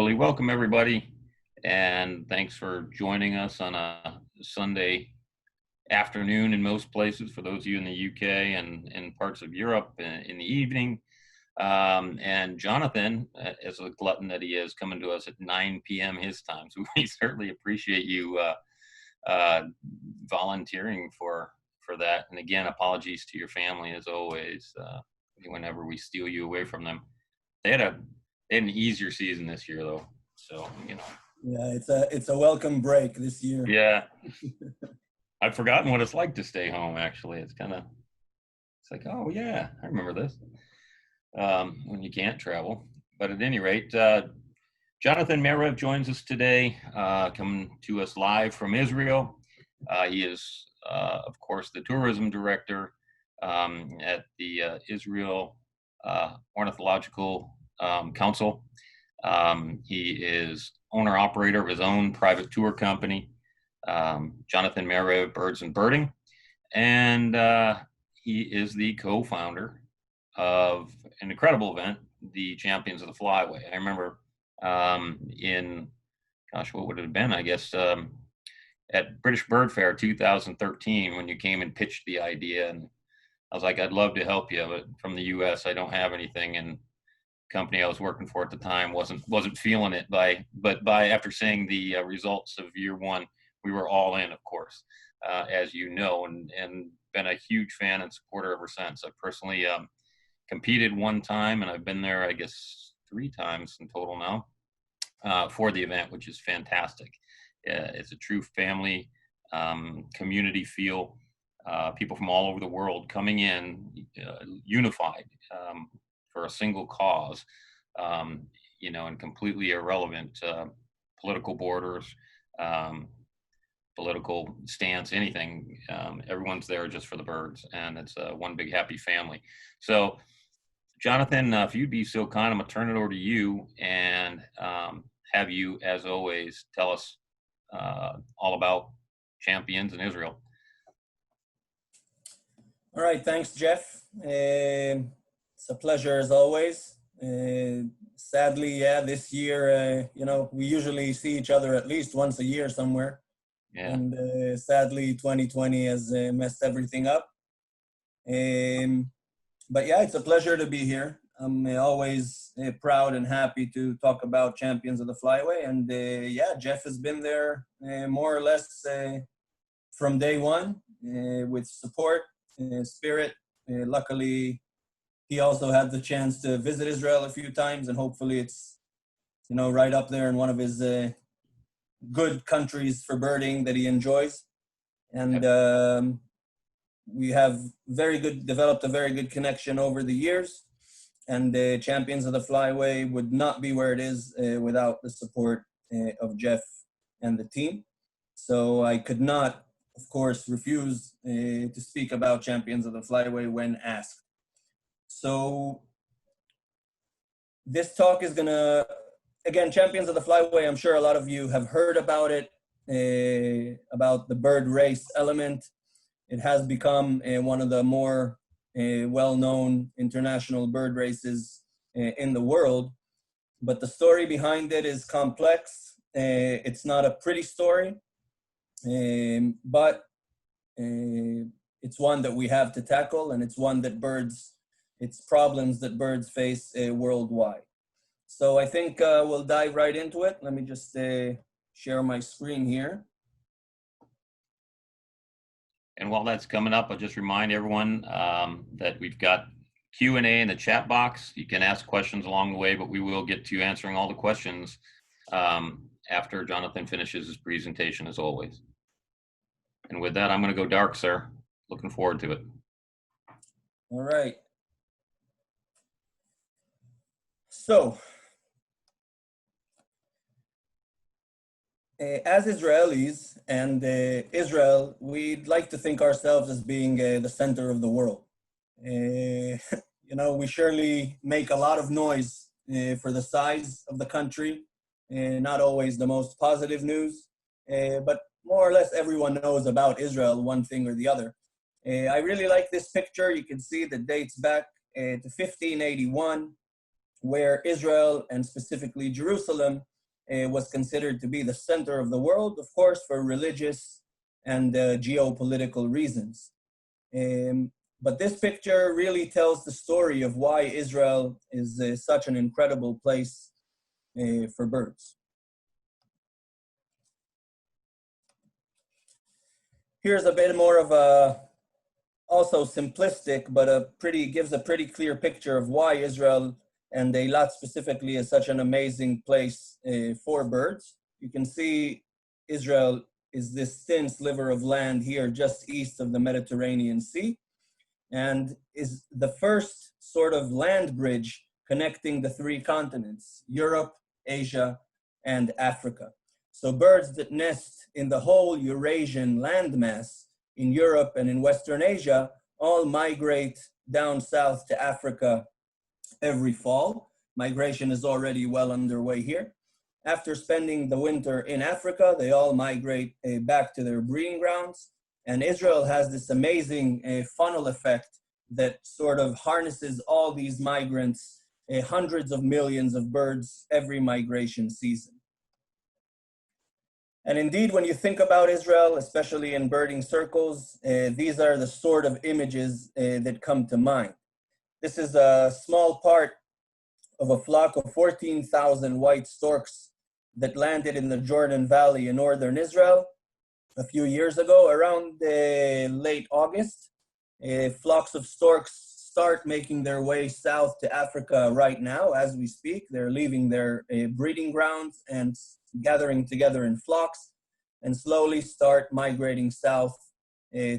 Absolutely. Welcome, everybody. And thanks for joining us on a Sunday afternoon in most places, for those of you in the UK and in parts of Europe in the evening. And Jonathan, as a glutton that he is, coming to us at 9 p.m. his time. So we certainly appreciate you volunteering for that. And again, apologies to your family as always, whenever we steal you away from them. They had an easier season this year, though. So, Yeah, it's a welcome break this year. Yeah. I've forgotten what it's like to stay home, actually. It's like, oh, yeah, I remember this, when you can't travel. But at any rate, Jonathan Meyrav joins us today, coming to us live from Israel. He is, of course, the tourism director at the Israel Ornithological Council. He is owner-operator of his own private tour company, Jonathan Meyrav Birds and Birding, and he is the co-founder of an incredible event, the Champions of the Flyway. I remember what would it have been? I guess at British Bird Fair 2013, when you came and pitched the idea, and I was like, I'd love to help you, but from the U.S. I don't have anything, and company I was working for at the time wasn't feeling it. But after seeing the results of year one, we were all in, of course, as you know, and been a huge fan and supporter ever since. I personally competed one time, and I've been there, I guess, 3 times in total now for the event, which is fantastic. It's a true family community feel. People from all over the world coming in unified for a single cause, and completely irrelevant political borders, political stance, anything. Everyone's there just for the birds, and it's one big happy family. So, Jonathan, if you'd be so kind, I'm going to turn it over to you and have you, as always, tell us all about Champions in Israel. All right, thanks, Jeff. It's a pleasure as always. Sadly, this year, we usually see each other at least once a year somewhere. Yeah. And sadly, 2020 has messed everything up. But yeah, it's a pleasure to be here. I'm always proud and happy to talk about Champions of the Flyway. And Jeff has been there more or less from day one with support, spirit. Luckily, he also had the chance to visit Israel a few times, and hopefully it's, right up there in one of his good countries for birding that he enjoys. And we have developed a very good connection over the years. And the Champions of the Flyway would not be where it is without the support of Jeff and the team. So I could not, of course, refuse to speak about Champions of the Flyway when asked. So this talk is gonna, again, Champions of the Flyway, I'm sure a lot of you have heard about it, about the bird race element. It has become one of the more well-known international bird races in the world, but the story behind it is complex. It's not a pretty story, but it's one that we have to tackle, and it's one that it's problems that birds face worldwide. So I think we'll dive right into it. Let me just share my screen here. And while that's coming up, I'll just remind everyone that we've got Q&A in the chat box. You can ask questions along the way, but we will get to answering all the questions after Jonathan finishes his presentation, as always. And with that, I'm going to go dark, sir. Looking forward to it. All right. So, as Israelis and Israel, we'd like to think ourselves as being the center of the world. We surely make a lot of noise for the size of the country, not always the most positive news, but more or less everyone knows about Israel, one thing or the other. I really like this picture. You can see that dates back to 1581, where Israel, and specifically Jerusalem, was considered to be the center of the world, of course, for religious and geopolitical reasons. But this picture really tells the story of why Israel is such an incredible place for birds. Here's a bit more of a, also simplistic, but gives a pretty clear picture of why Israel, and Eilat specifically, is such an amazing place for birds. You can see Israel is this thin sliver of land here just east of the Mediterranean Sea, and is the first sort of land bridge connecting the three continents, Europe, Asia, and Africa. So birds that nest in the whole Eurasian landmass in Europe and in Western Asia all migrate down south to Africa every fall. Migration is already well underway here. After spending the winter in Africa, they all migrate back to their breeding grounds. And Israel has this amazing funnel effect that sort of harnesses all these migrants, hundreds of millions of birds every migration season. And indeed, when you think about Israel, especially in birding circles, these are the sort of images that come to mind. This is a small part of a flock of 14,000 white storks that landed in the Jordan Valley in northern Israel a few years ago, around late August. Flocks of storks start making their way south to Africa right now as we speak. They're leaving their breeding grounds and gathering together in flocks and slowly start migrating south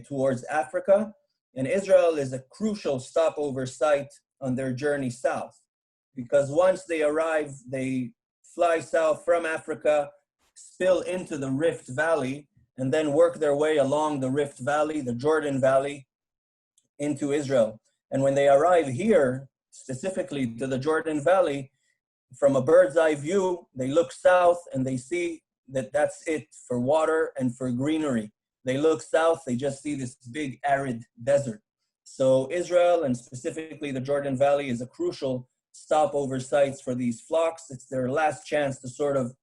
towards Africa. And Israel is a crucial stopover site on their journey south, because once they arrive, they fly south from Africa, spill into the Rift Valley, and then work their way along the Rift Valley, the Jordan Valley, into Israel. And when they arrive here, specifically to the Jordan Valley, from a bird's eye view, they look south and they see that that's it for water and for greenery. They look south, they just see this big arid desert. So Israel, and specifically the Jordan Valley, is a crucial stopover sites for these flocks. It's their last chance to sort of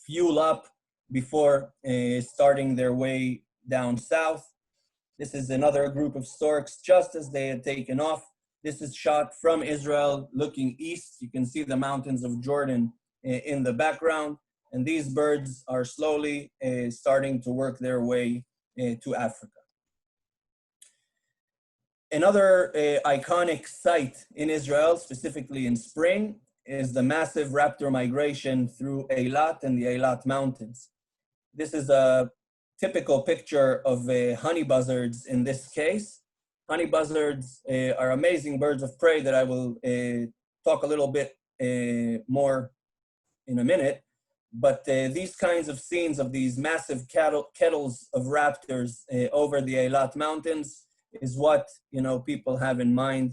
fuel up before starting their way down south. This is another group of storks just as they had taken off. This is shot from Israel looking east. You can see the mountains of Jordan in the background. And these birds are slowly starting to work their way to Africa. Another iconic site in Israel, specifically in spring, is the massive Raptor migration through Eilat and the Eilat Mountains. This is a typical picture of honey buzzards in this case. Honey buzzards are amazing birds of prey that I will talk a little bit more in a minute. But these kinds of scenes of these massive kettles of raptors over the Eilat Mountains is what people have in mind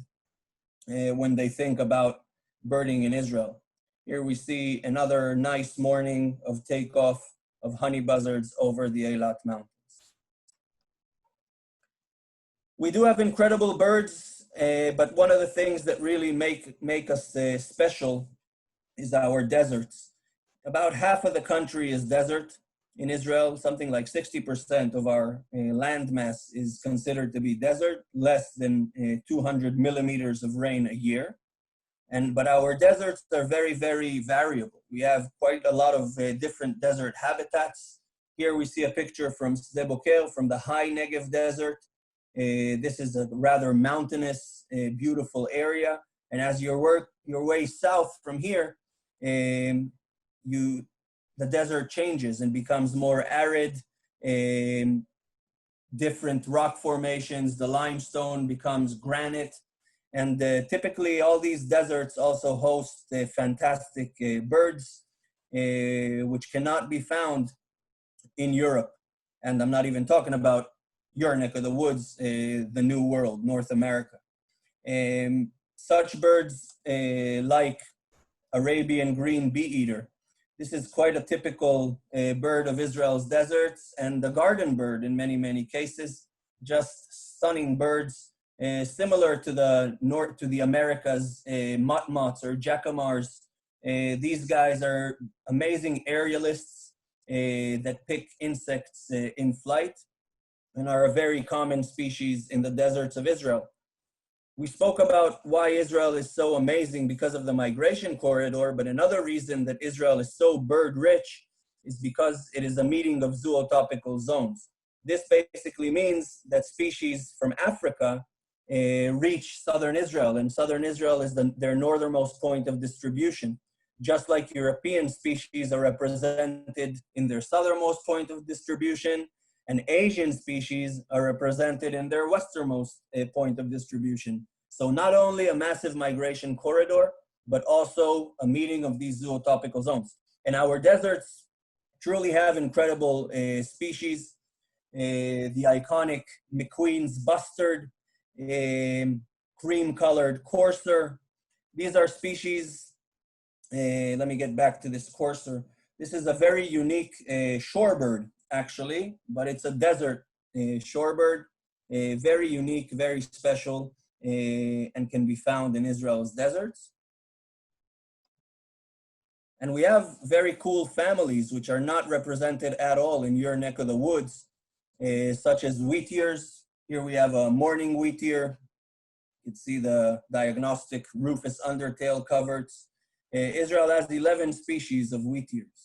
when they think about birding in Israel. Here we see another nice morning of takeoff of honey buzzards over the Eilat Mountains. We do have incredible birds, but one of the things that really make us special is our deserts. About half of the country is desert in Israel. Something like 60% of our land mass is considered to be desert, less than 200 millimeters of rain a year. But our deserts are very, very variable. We have quite a lot of different desert habitats. Here we see a picture from Sde Boker, from the high Negev desert. This is a rather mountainous, beautiful area. And as you work your way south from here, the desert changes and becomes more arid, different rock formations, the limestone becomes granite. And typically all these deserts also host fantastic birds, which cannot be found in Europe. And I'm not even talking about your neck of the woods, the New World, North America. Such birds like Arabian green bee-eater. This is quite a typical bird of Israel's deserts, and the garden bird in many, many cases. Just stunning birds, similar to the Americas, motmots or jacamars These guys are amazing aerialists that pick insects in flight and are a very common species in the deserts of Israel. We spoke about why Israel is so amazing because of the migration corridor, but another reason that Israel is so bird rich is because it is a meeting of zootopical zones. This basically means that species from Africa reach southern Israel, and southern Israel is their northernmost point of distribution. Just like European species are represented in their southernmost point of distribution, and Asian species are represented in their westernmost point of distribution. So not only a massive migration corridor, but also a meeting of these zootopical zones. And our deserts truly have incredible species. The iconic McQueen's Buzzard, cream-colored courser. These are species, let me get back to this courser. This is a very unique shorebird, actually, but it's a desert shorebird, very unique, very special, and can be found in Israel's deserts. And we have very cool families which are not represented at all in your neck of the woods, such as wheatears. Here we have a morning wheatear. You can see the diagnostic rufous undertail coverts. Israel has 11 species of wheatears.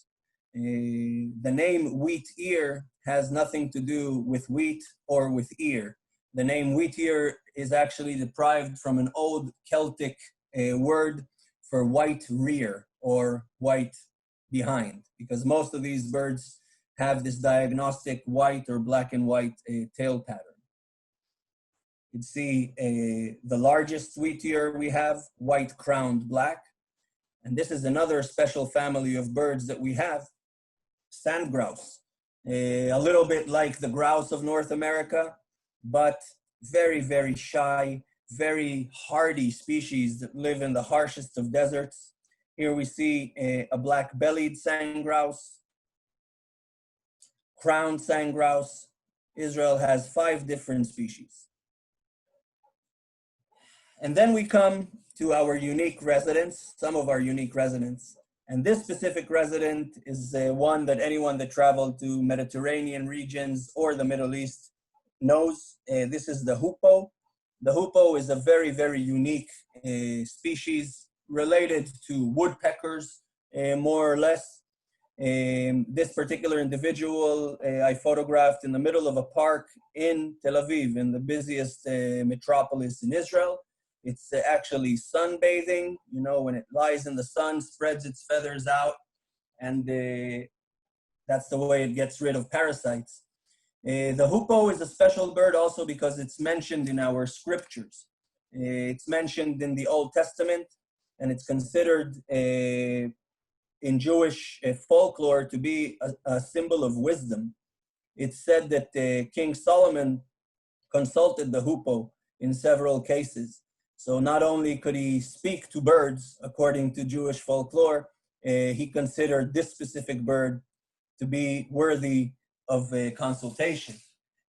The name wheat ear has nothing to do with wheat or with ear. The name wheatear is actually deprived from an old Celtic word for white rear or white behind, because most of these birds have this diagnostic white or black and white tail pattern. You can see the largest wheatear we have, white crowned black. And this is another special family of birds that we have, Sangraus. A little bit like the grouse of North America, but very, very shy, very hardy species that live in the harshest of deserts. Here we see a black bellied Sangraus, crowned Sangraus. Israel has 5 different species. And then we come to our unique residents, some of our unique residents. And this specific resident is one that anyone that traveled to Mediterranean regions or the Middle East knows. This is the hoopoe. The hoopoe is a very, very unique species related to woodpeckers, more or less. This particular individual I photographed in the middle of a park in Tel Aviv, in the busiest metropolis in Israel. It's actually sunbathing, you know, when it lies in the sun, spreads its feathers out, and that's the way it gets rid of parasites. The hoopoe is a special bird also because it's mentioned in our scriptures. It's mentioned in the Old Testament, and it's considered in Jewish folklore to be a symbol of wisdom. It's said that King Solomon consulted the hoopoe in several cases. So not only could he speak to birds, according to Jewish folklore, he considered this specific bird to be worthy of a consultation.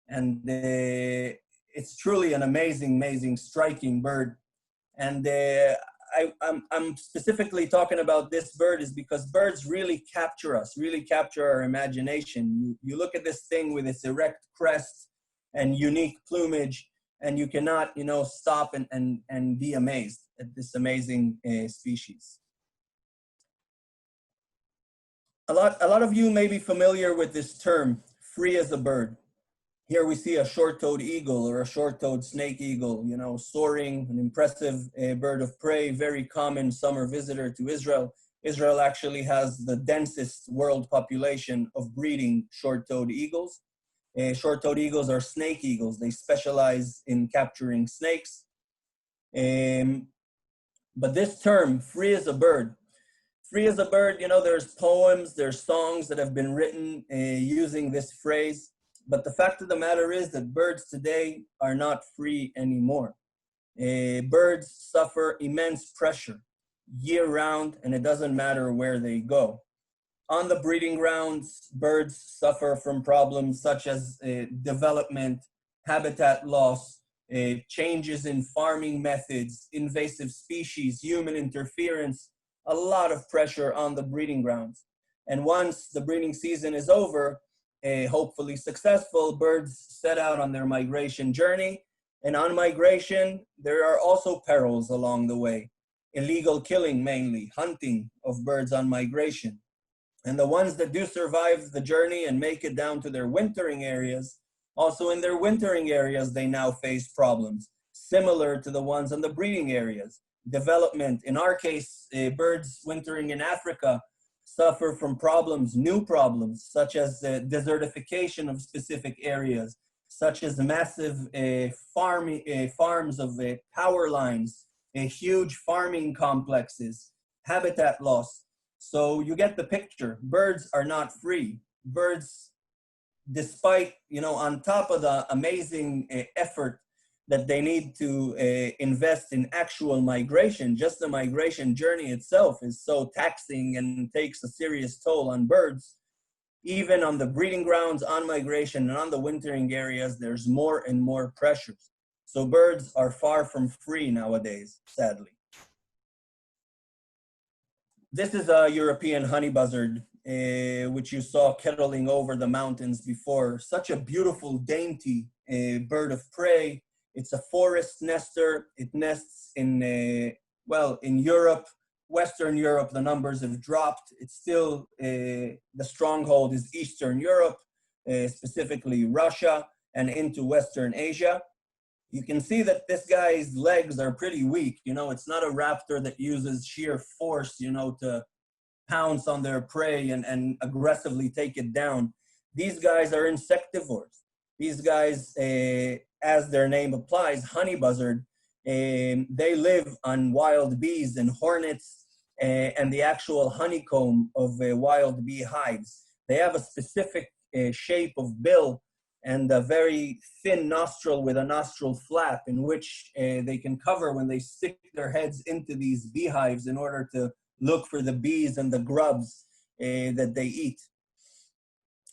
And it's truly an amazing, amazing, striking bird. And I'm specifically talking about this bird is because birds really capture us, really capture our imagination. You look at this thing with its erect crest and unique plumage, and you cannot, you know, stop and be amazed at this amazing species. A lot of you may be familiar with this term, free as a bird. Here we see a short-toed eagle or a short-toed snake eagle, you know, soaring, an impressive bird of prey, very common summer visitor to Israel. Israel actually has the densest world population of breeding short-toed eagles. Short-toed eagles are snake eagles. They specialize in capturing snakes. But this term, free as a bird, you know, there's poems, there's songs that have been written using this phrase. But the fact of the matter is that birds today are not free anymore. Birds suffer immense pressure year-round, and it doesn't matter where they go. On the breeding grounds, birds suffer from problems such as development, habitat loss, changes in farming methods, invasive species, human interference. a lot of pressure on the breeding grounds. And once the breeding season is over, hopefully successful, birds set out on their migration journey. And on migration, there are also perils along the way. Illegal killing mainly, hunting of birds on migration. And the ones that do survive the journey and make it down to their wintering areas, also in their wintering areas, they now face problems similar to the ones in the breeding areas. Development, in our case, birds wintering in Africa suffer from problems, new problems, such as desertification of specific areas, such as massive farms of power lines, huge farming complexes, habitat loss. So you get the picture. Birds are not free. Birds, despite, on top of the amazing effort that they need to invest in actual migration, just the migration journey itself is so taxing and takes a serious toll on birds. Even on the breeding grounds, on migration, and on the wintering areas, there's more and more pressures. So birds are far from free nowadays, sadly. This is a European honey buzzard, which you saw kettling over the mountains before. Such a beautiful, dainty bird of prey. It's a forest nester. It nests in, in Europe, Western Europe, the numbers have dropped. It's still, the stronghold is Eastern Europe, specifically Russia, and into Western Asia. You can see that this guy's legs are pretty weak. It's not a raptor that uses sheer force, to pounce on their prey and aggressively take it down. These guys are insectivores. These guys, as their name applies, honey buzzard, they live on wild bees and hornets and the actual honeycomb of wild bee hives. They have a specific shape of bill and a very thin nostril with a nostril flap in which they can cover when they stick their heads into these beehives in order to look for the bees and the grubs that they eat.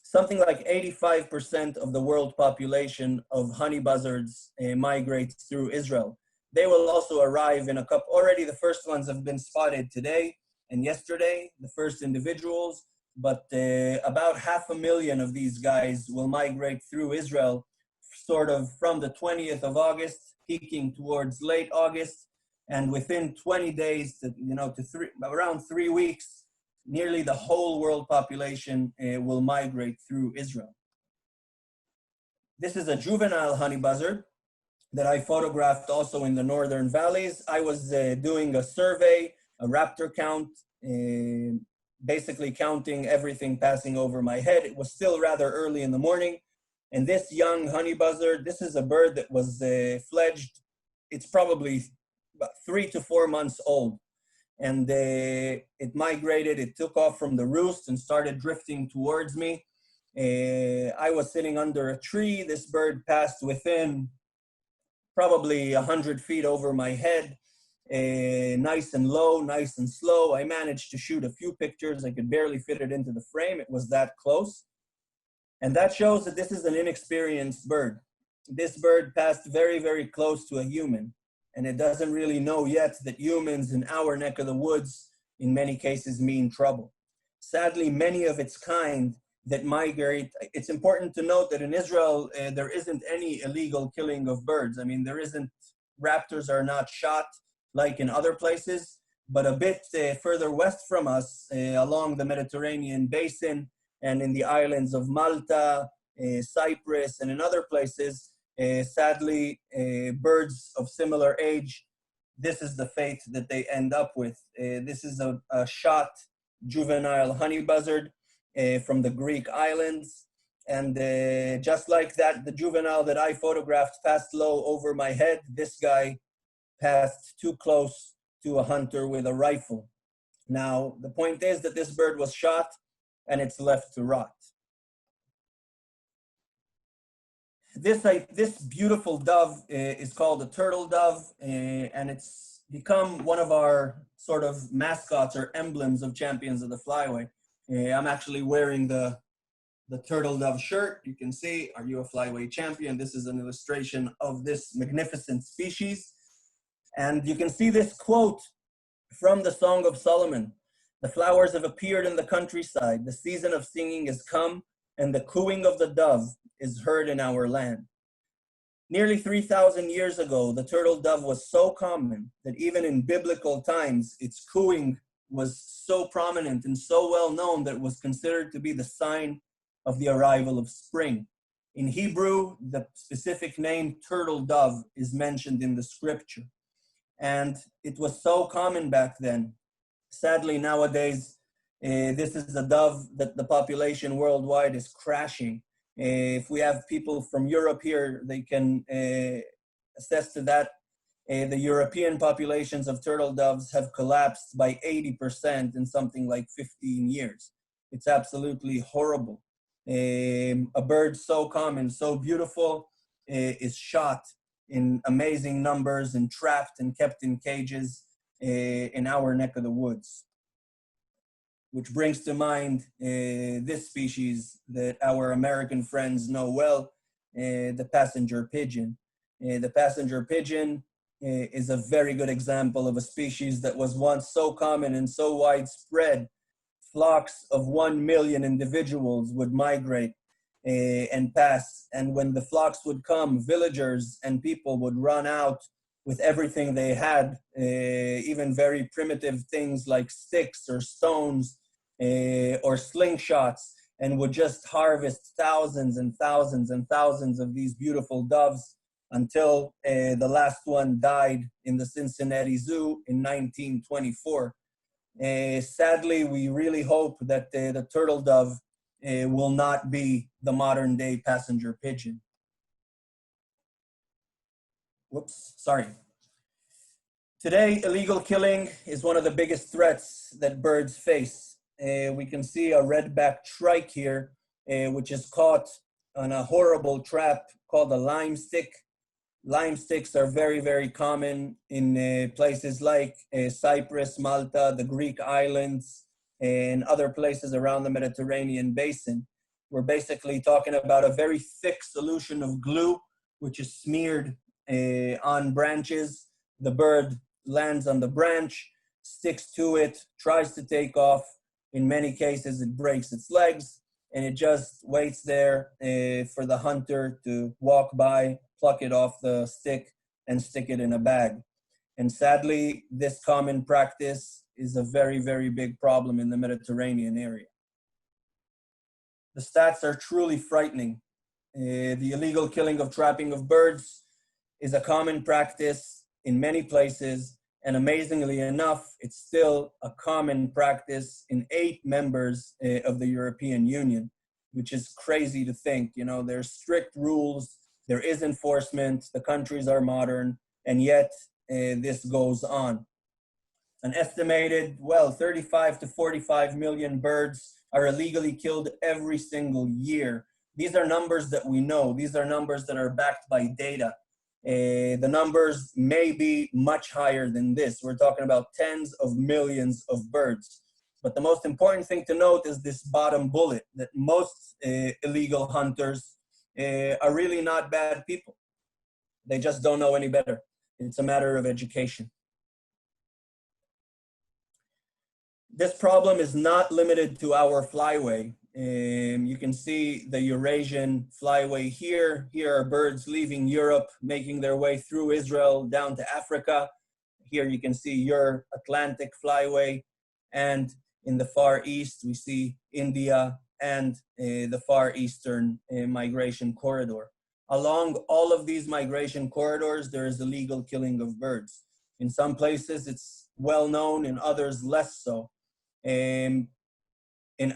Something like 85% of the world population of honey buzzards migrates through Israel. They will also arrive in a couple. Already the first ones have been spotted today and yesterday, the first individuals. But about 500,000 of these guys will migrate through Israel, sort of from the 20th of August, peaking towards late August, and within 20 days to around 3 weeks, nearly the whole world population will migrate through Israel. This is a juvenile honey buzzard that I photographed also in the northern valleys. I was doing a survey, a raptor count, basically counting everything passing over my head. It was still rather early in the morning. And this young honey buzzard, this is a bird that was fledged. It's probably about 3 to 4 months old. And it migrated, it took off from the roost and started drifting towards me. I was sitting under a tree. This bird passed within probably 100 feet over my head. Nice and low, nice and slow. I managed to shoot a few pictures. I could barely fit it into the frame. It was that close. And that shows that this is an inexperienced bird. This bird passed very, very close to a human. And it doesn't really know yet that humans in our neck of the woods, in many cases, mean trouble. Sadly, many of its kind that migrate, it's important to note that in Israel, there isn't any illegal killing of birds. I mean, raptors are not shot like in other places, but a bit further west from us, along the Mediterranean basin and in the islands of Malta, Cyprus, and in other places, sadly, birds of similar age, this is the fate that they end up with. This is a shot juvenile honey buzzard from the Greek islands. And just like that, the juvenile that I photographed passed low over my head. This guy passed too close to a hunter with a rifle. Now, the point is that this bird was shot and it's left to rot. This beautiful dove is called a turtle dove, and it's become one of our sort of mascots or emblems of Champions of the Flyway. I'm actually wearing the turtle dove shirt. You can see, are you a Flyway champion? This is an illustration of this magnificent species. And you can see this quote From the Song of Solomon, the flowers have appeared in the countryside. The season of singing is come, and the cooing of the dove is heard in our land. Nearly 3,000 years ago, the turtle dove was so common that even in biblical times, its cooing was so prominent and so well known that it was considered to be the sign of the arrival of spring. In Hebrew, the specific name turtle dove is mentioned in the scripture. And it was so common back then. Sadly, nowadays, this is a dove that the population worldwide is crashing. If we have people from Europe here, they can attest to that. The European populations of turtle doves have collapsed by 80% in something like 15 years. It's absolutely horrible. A bird so common, so beautiful, is shot in amazing numbers and trapped and kept in cages in our neck of the woods. Which brings to mind this species that our American friends know well, the passenger pigeon. The passenger pigeon is a very good example of a species that was once so common and so widespread. Flocks of 1 million individuals would migrate and pass. And when the flocks would come, villagers and people would run out with everything they had, even very primitive things like sticks or stones or slingshots, and would just harvest thousands and thousands and thousands of these beautiful doves until the last one died in the Cincinnati Zoo in 1924. Sadly, we really hope that the turtle dove will not be the modern day passenger pigeon. Whoops, sorry. Today, illegal killing is one of the biggest threats that birds face. We can see a red-backed shrike here, which is caught on a horrible trap called a lime stick. Lime sticks are very, very common in places like Cyprus, Malta, the Greek islands, and other places around the Mediterranean basin. We're basically talking about a very thick solution of glue, which is smeared on branches. The bird lands on the branch, sticks to it, tries to take off. In many cases, it breaks its legs, and it just waits there for the hunter to walk by, pluck it off the stick, and stick it in a bag. And sadly, this common practice is a very, very big problem in the Mediterranean area. The stats are truly frightening. The illegal killing of trapping of birds is a common practice in many places, and amazingly enough, it's still a common practice in 8 members of the European Union, which is crazy to think. You know, there's strict rules, there is enforcement, the countries are modern, and yet this goes on. An estimated, 35 to 45 million birds are illegally killed every single year. These are numbers that we know. These are numbers that are backed by data. The numbers may be much higher than this. We're talking about tens of millions of birds. But the most important thing to note is this bottom bullet, that most illegal hunters are really not bad people. They just don't know any better. It's a matter of education. This problem is not limited to our flyway. You can see the Eurasian flyway here. Here are birds leaving Europe, making their way through Israel down to Africa. Here you can see your Atlantic flyway. And in the Far East, we see India and the Far Eastern migration corridor. Along all of these migration corridors, there is illegal killing of birds. In some places, it's well known, in others, less so. In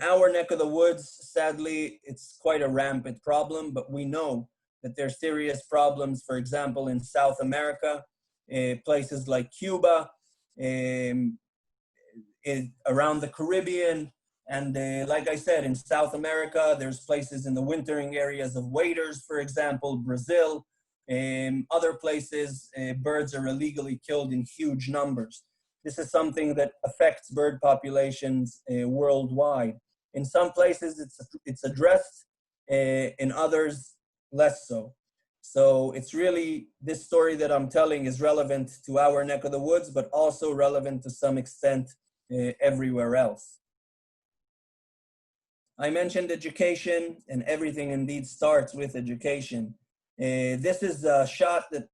our neck of the woods, sadly, it's quite a rampant problem, but we know that there's serious problems, for example, in South America, places like Cuba, around the Caribbean, and like I said, in South America, there's places in the wintering areas of waders, for example, Brazil, other places, birds are illegally killed in huge numbers. This is something that affects bird populations worldwide. In some places, it's addressed, in others, less so. So it's really, this story that I'm telling is relevant to our neck of the woods, but also relevant to some extent everywhere else. I mentioned education, and everything indeed starts with education. This is a shot that,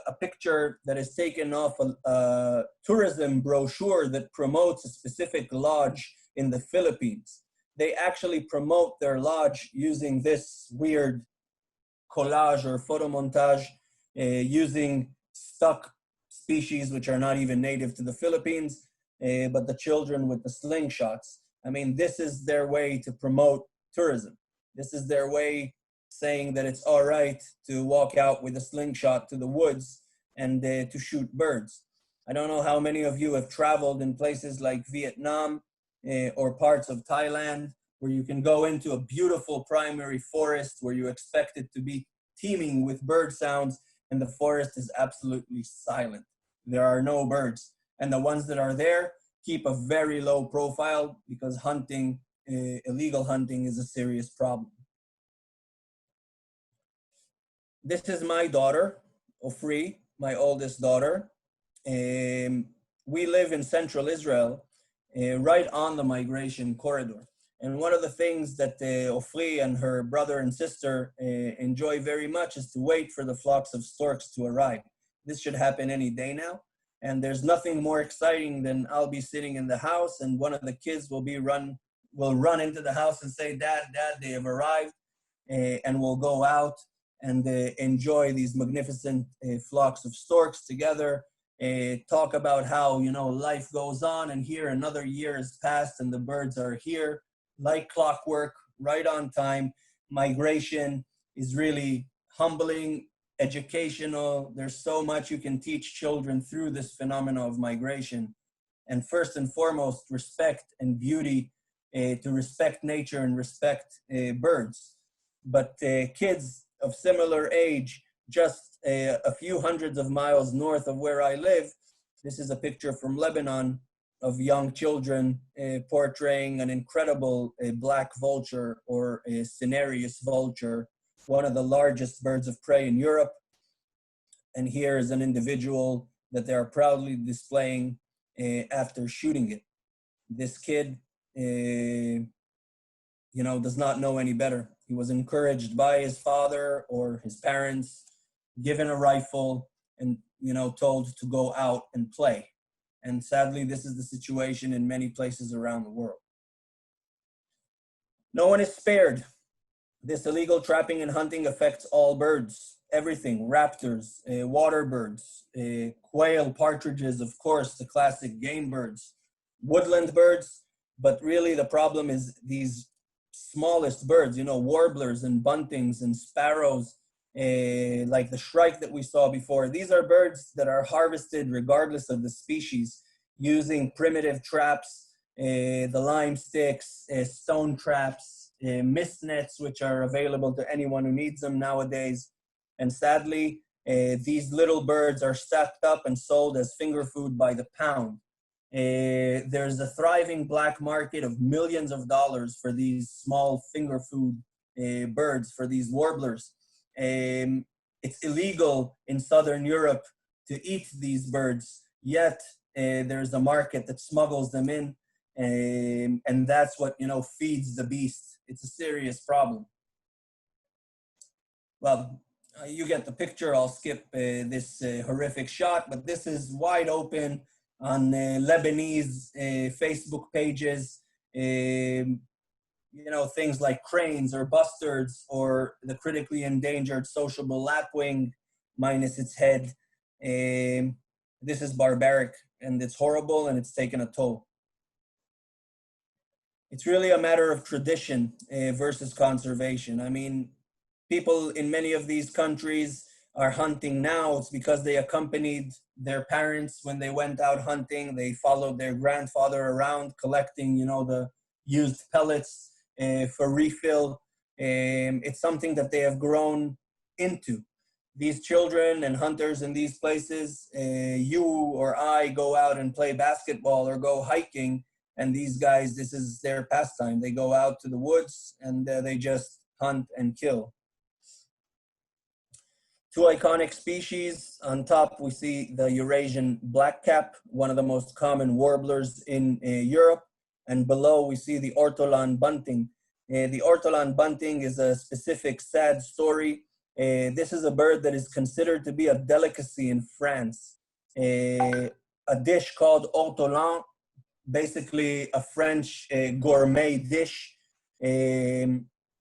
a picture that is taken off a tourism brochure that promotes a specific lodge in the Philippines. They actually promote their lodge using this weird collage or photo montage, using stuck species which are not even native to the Philippines, but the children with the slingshots. I mean, this is their way to promote tourism. This is their way saying that it's all right to walk out with a slingshot to the woods and to shoot birds. I don't know how many of you have traveled in places like Vietnam or parts of Thailand, where you can go into a beautiful primary forest where you expect it to be teeming with bird sounds, and the forest is absolutely silent. There are no birds. And the ones that are there keep a very low profile because hunting, illegal hunting, is a serious problem. This is my daughter, Ofri, my oldest daughter. We live in central Israel, right on the migration corridor. And one of the things that Ofri and her brother and sister enjoy very much is to wait for the flocks of storks to arrive. This should happen any day now. And there's nothing more exciting than I'll be sitting in the house and one of the kids will run into the house and say, Dad, they have arrived. And we'll go out and enjoy these magnificent flocks of storks together. Talk about how, life goes on, and here another year has passed and the birds are here like clockwork, right on time. Migration is really humbling, educational. There's so much you can teach children through this phenomenon of migration. And first and foremost, respect and beauty, to respect nature and respect birds. But kids of similar age, just a few hundreds of miles north of where I live, this is a picture from Lebanon of young children portraying an incredible black vulture, or a cinereous vulture, one of the largest birds of prey in Europe. And here is an individual that they are proudly displaying after shooting it. This kid, does not know any better. He was encouraged by his father or his parents, given a rifle, and told to go out and play. And sadly, this is the situation in many places around the world. No one is spared. This illegal trapping and hunting affects all birds, everything: raptors, water birds, quail, partridges, of course, the classic game birds, woodland birds. But really the problem is these smallest birds, warblers and buntings and sparrows, like the shrike that we saw before. These are birds that are harvested regardless of the species, using primitive traps, the lime sticks, stone traps, mist nets, which are available to anyone who needs them nowadays. And sadly, these little birds are stacked up and sold as finger food by the pound. There's a thriving black market of millions of dollars for these small finger food birds, for these warblers. It's illegal in Southern Europe to eat these birds, yet there's a market that smuggles them in, and that's what feeds the beast. It's a serious problem. Well, you get the picture. I'll skip this horrific shot, but this is wide open on Lebanese Facebook pages. Things like cranes or bustards, or the critically endangered sociable lapwing minus its head. This is barbaric, and it's horrible, and it's taken a toll. It's really a matter of tradition versus conservation. I mean, people in many of these countries are hunting now. It's because they accompanied their parents when they went out hunting. They followed their grandfather around collecting, the used pellets for refill. It's something that they have grown into. These children and hunters in these places, you or I go out and play basketball or go hiking, and these guys, this is their pastime. They go out to the woods and they just hunt and kill. Two iconic species. On top, we see the Eurasian blackcap, one of the most common warblers in Europe. And below, we see the Ortolan Bunting. The Ortolan Bunting is a specific sad story. This is a bird that is considered to be a delicacy in France. A dish called Ortolan, basically a French gourmet dish.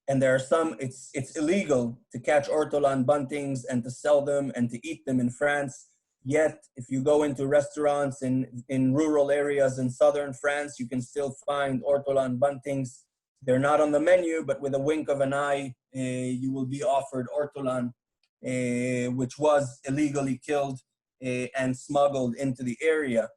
And there are some, it's illegal to catch Ortolan buntings and to sell them and to eat them in France. Yet, if you go into restaurants in rural areas in southern France, you can still find Ortolan buntings. They're not on the menu, but with a wink of an eye, you will be offered Ortolan, which was illegally killed and smuggled into the area.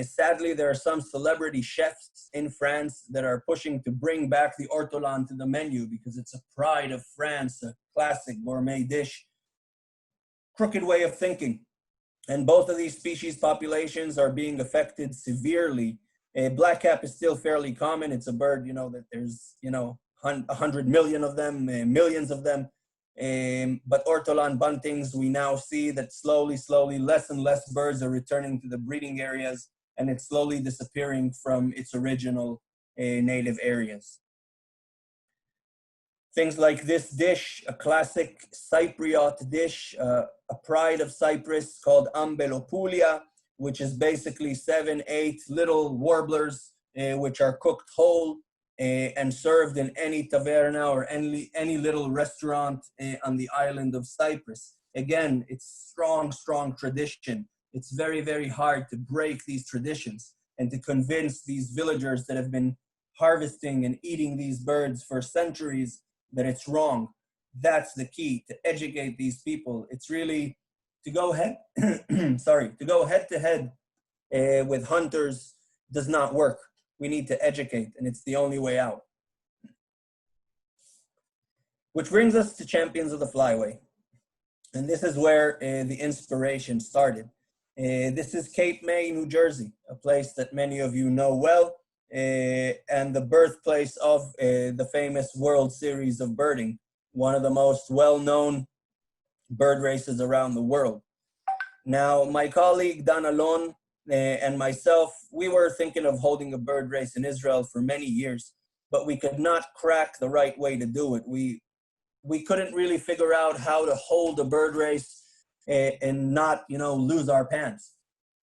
Sadly, there are some celebrity chefs in France that are pushing to bring back the ortolan to the menu because it's a pride of France, a classic gourmet dish. Crooked way of thinking. And both of these species populations are being affected severely. Blackcap is still fairly common. It's a bird, that there's, 100 million of them, millions of them. But Ortolan buntings, we now see that slowly, less and less birds are returning to the breeding areas, and it's slowly disappearing from its original native areas. Things like this dish, a classic Cypriot dish, a pride of Cyprus called ambelopoulia, which is basically 7, 8 little warblers, which are cooked whole and served in any taverna or any little restaurant on the island of Cyprus. Again, it's strong tradition. It's very, very hard to break these traditions and to convince these villagers that have been harvesting and eating these birds for centuries that it's wrong. That's the key, to educate these people. It's really to go head, to go head to head with hunters does not work. We need to educate, and it's the only way out. Which brings us to Champions of the Flyway. And this is where the inspiration started. This is Cape May, New Jersey, a place that many of you know well, and the birthplace of the famous World Series of Birding, one of the most well-known bird races around the world. Now, my colleague Dan Alon and myself, we were thinking of holding a bird race in Israel for many years, but we could not crack the right way to do it. We couldn't really figure out how to hold a bird race and not, lose our pants.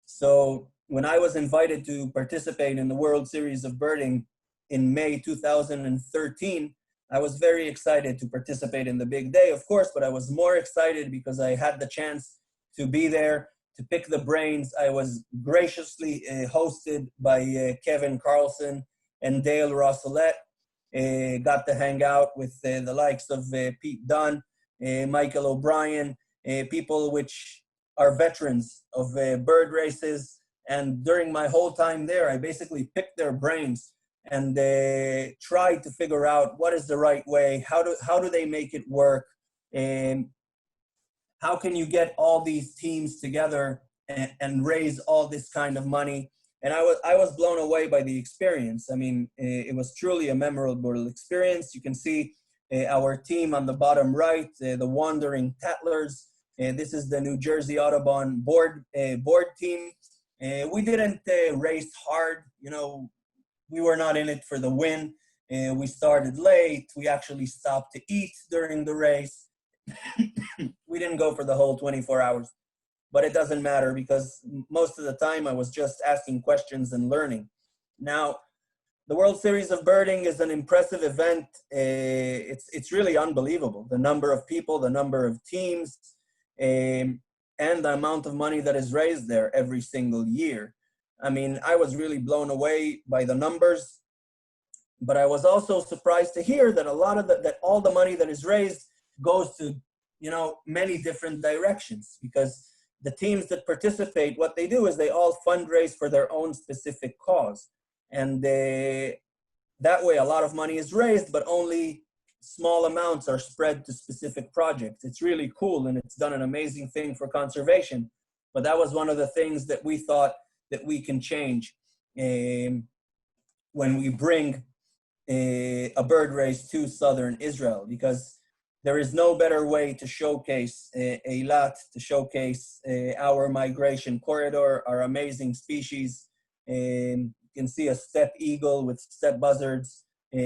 So when I was invited to participate in the World Series of Birding in May 2013, I was very excited to participate in the big day, of course, but I was more excited because I had the chance to be there, to pick the brains. I was graciously hosted by Kevin Carlson and Dale Rosselette. Got to hang out with the likes of Pete Dunn, Michael O'Brien, people which are veterans of bird races. And during my whole time there, I basically picked their brains and tried to figure out what is the right way, how do they make it work, and how can you get all these teams together and raise all this kind of money. And I was blown away by the experience. I mean, it was truly a memorable experience. You can see our team on the bottom right, the Wandering Tattlers. This is the New Jersey Audubon board team. We didn't race hard. We were not in it for the win. We started late. We actually stopped to eat during the race. We didn't go for the whole 24 hours. But it doesn't matter because most of the time I was just asking questions and learning. Now, the World Series of Birding is an impressive event. It's really unbelievable. The number of people, the number of teams, and the amount of money that is raised there every single year. I mean, I was really blown away by the numbers, but I was also surprised to hear that that all the money that is raised goes to, many different directions, because the teams that participate, what they do is they all fundraise for their own specific cause. And that way a lot of money is raised, but only small amounts are spread to specific projects. It's really cool, and it's done an amazing thing for conservation. But that was one of the things that we thought that we can change when we bring a bird race to southern Israel, because there is no better way to showcase Eilat, to showcase our migration corridor, our amazing species. You can see a steppe eagle with steppe buzzards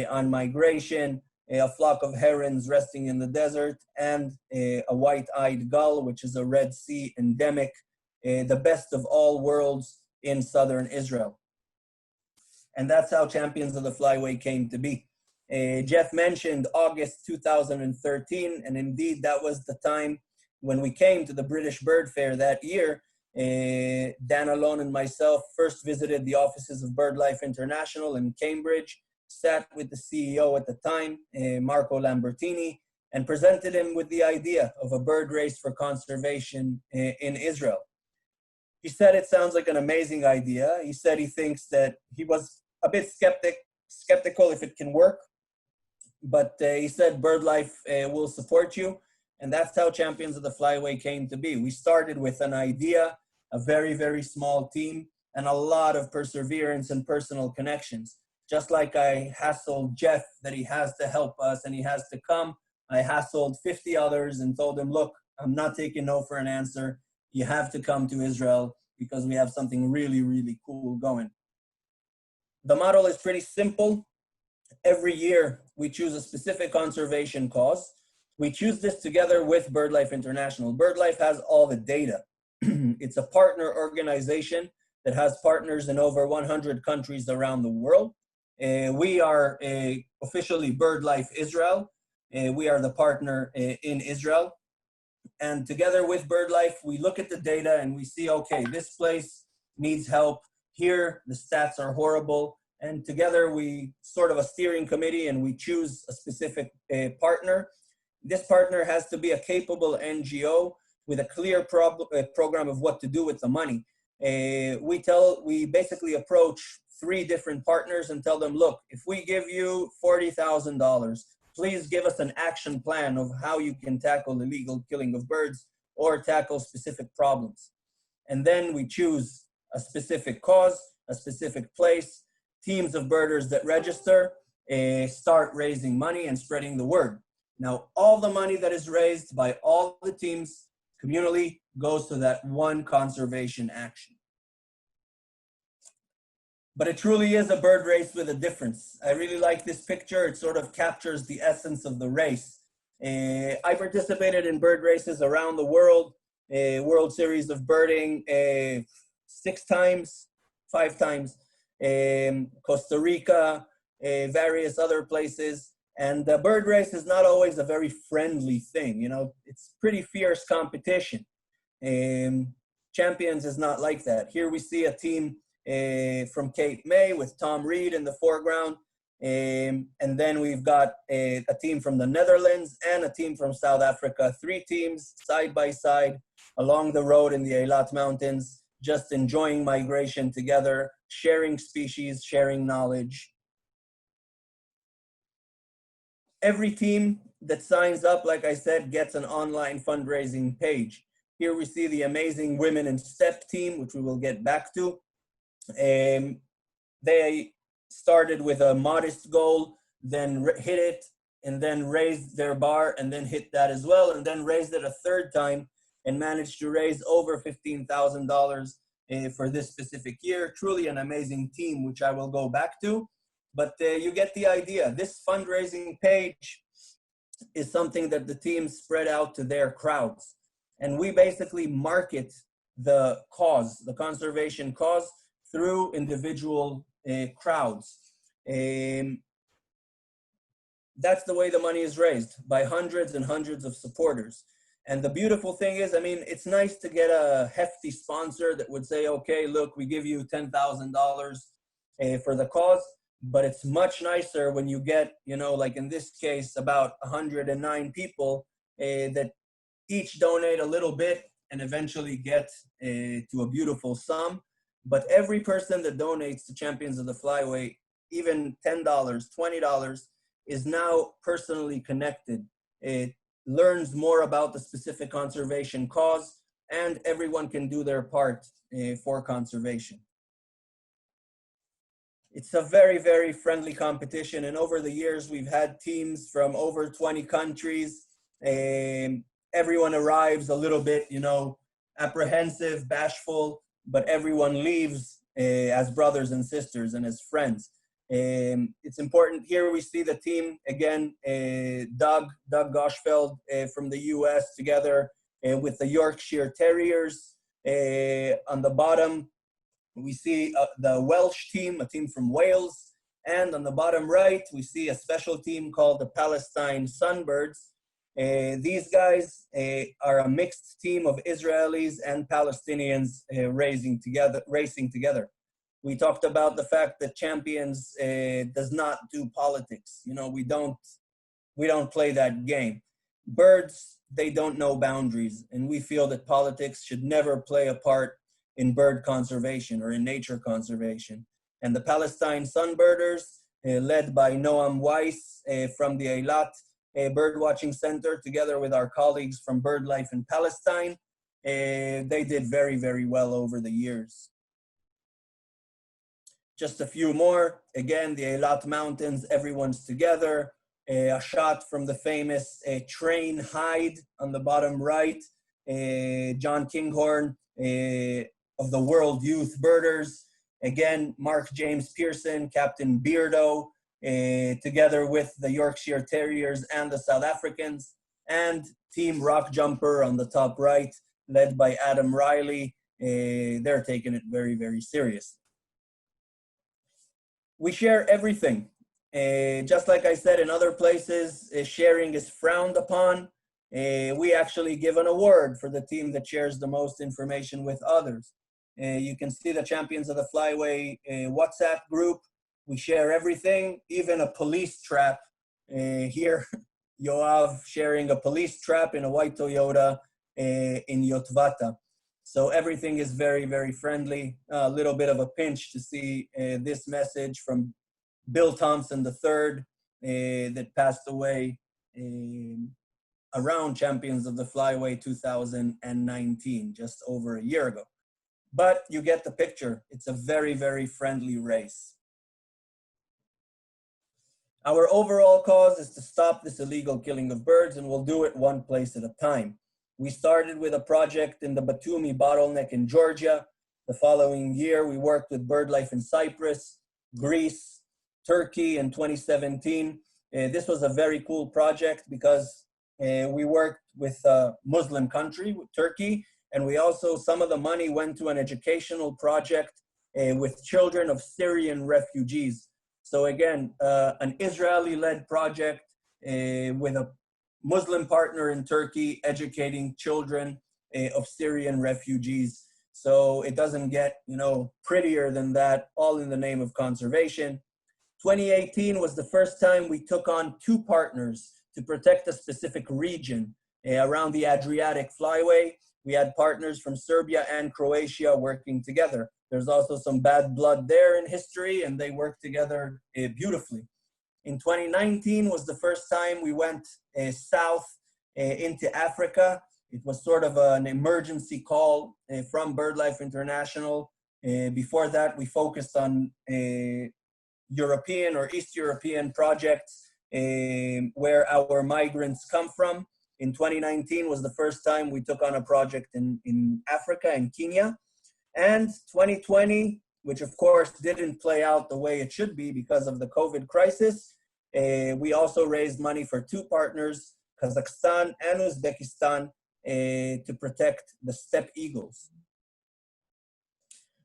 on migration, a flock of herons resting in the desert, and a white-eyed gull, which is a Red Sea endemic, the best of all worlds in southern Israel. And that's how Champions of the Flyway came to be. Jeff mentioned August 2013, and indeed that was the time when we came to the British Bird Fair that year. Dan Alon and myself first visited the offices of BirdLife International in Cambridge, sat with the CEO at the time, Marco Lambertini, and presented him with the idea of a bird race for conservation in Israel. He said it sounds like an amazing idea. He said he thinks that he was a bit skeptical if it can work, but he said BirdLife will support you, and that's how Champions of the Flyway came to be. We started with an idea, a very, very small team, and a lot of perseverance and personal connections. Just like I hassled Jeff that he has to help us and he has to come, I hassled 50 others and told him, look, I'm not taking no for an answer. You have to come to Israel because we have something really, really cool going. The model is pretty simple. Every year, we choose a specific conservation cause. We choose this together with BirdLife International. BirdLife has all the data. It's a partner organization that has partners in over 100 countries around the world. We are officially BirdLife Israel. We are the partner in Israel. And together with BirdLife, we look at the data and we see, okay, this place needs help. Here, the stats are horrible. And together we sort of a steering committee and we choose a specific partner. This partner has to be a capable NGO with a clear program of what to do with the money. We basically approach 3 different partners and tell them, look, if we give you $40,000, please give us an action plan of how you can tackle illegal killing of birds or tackle specific problems. And then we choose a specific cause, a specific place, teams of birders that register, start raising money and spreading the word. Now, all the money that is raised by all the teams communally goes to that one conservation action. But it truly is a bird race with a difference. I really like this picture. It sort of captures the essence of the race. I participated in bird races around the world, World Series of Birding 6 times, 5 times, Costa Rica, various other places. And the bird race is not always a very friendly thing. You know, it's pretty fierce competition. Champions is not like that. Here we see a team from Cape May with Tom Reed in the foreground. And then we've got a team from the Netherlands and a team from South Africa. 3 teams side by side along the road in the Eilat Mountains, just enjoying migration together, sharing species, sharing knowledge. Every team that signs up, like I said, gets an online fundraising page. Here we see the amazing Women in Step team, which we will get back to. They started with a modest goal, then hit it, and then raised their bar, and then hit that as well, and then raised it a 3rd time, and managed to raise over $15,000 for this specific year. Truly an amazing team, which I will go back to. But you get the idea. This fundraising page is something that the teams spread out to their crowds. And we basically market the cause, the conservation cause, through individual crowds. That's the way the money is raised, by hundreds and hundreds of supporters. And the beautiful thing is, I mean, it's nice to get a hefty sponsor that would say, okay, look, we give you $10,000 for the cause. But it's much nicer when you get, you know, like in this case, about 109 people that each donate a little bit and eventually get to a beautiful sum. But every person that donates to Champions of the Flyway, even $10, $20, is now personally connected. It learns more about the specific conservation cause, and everyone can do their part for conservation. It's a very, very friendly competition. And over the years, we've had teams from over 20 countries. Everyone arrives a little bit, apprehensive, bashful, but everyone leaves as brothers and sisters and as friends. It's important. Here we see the team again, Doug Goshfeld from the US together with the Yorkshire Terriers. On the bottom, we see the Welsh team, a team from Wales. And on the bottom right, we see a special team called the Palestine Sunbirds. These guys are a mixed team of Israelis and Palestinians racing together. We talked about the fact that Champions does not do politics. We don't play that game. Birds, they don't know boundaries, and we feel that politics should never play a part in bird conservation or in nature conservation. And the Palestine Sunbirders, led by Noam Weiss from the Eilat Birdwatching Center, together with our colleagues from BirdLife in Palestine, they did very, very well over the years. Just a few more. Again, the Eilat Mountains, everyone's together. A shot from the famous train hide on the bottom right. John Kinghorn of the World Youth Birders. Again, Mark James Pearson, Captain Beardo, together with the Yorkshire Terriers and the South Africans. And Team Rock Jumper on the top right, led by Adam Riley. They're taking it very, very seriously. We share everything. Just like I said, in other places, sharing is frowned upon. We actually give an award for the team that shares the most information with others. You can see the Champions of the Flyway WhatsApp group. We share everything, even a police trap. Here, Yoav sharing a police trap in a white Toyota in Yotvata. So everything is very, very friendly. A little bit of a pinch to see this message from Bill Thompson III that passed away around Champions of the Flyway 2019, just over a year ago. But you get the picture. It's a very, very friendly race. Our overall cause is to stop this illegal killing of birds, and we'll do it one place at a time. We started with a project in the Batumi bottleneck in Georgia. The following year, we worked with BirdLife in Cyprus, Greece, Turkey in 2017. This was a very cool project because we worked with a Muslim country, with Turkey, and we also, some of the money went to an educational project with children of Syrian refugees. So again, an Israeli-led project with a Muslim partner in Turkey educating children of Syrian refugees. So it doesn't get, prettier than that, all in the name of conservation. 2018 was the first time we took on 2 partners to protect a specific region around the Adriatic Flyway. We had partners from Serbia and Croatia working together. There's also some bad blood there in history, and they worked together beautifully. In 2019 was the first time we went south into Africa. It was sort of an emergency call from BirdLife International. Before that, we focused on European or East European projects where our migrants come from. In 2019 was the first time we took on a project in Africa, in Kenya. And 2020, which of course didn't play out the way it should be because of the COVID crisis, we also raised money for 2 partners, Kazakhstan and Uzbekistan, to protect the steppe eagles.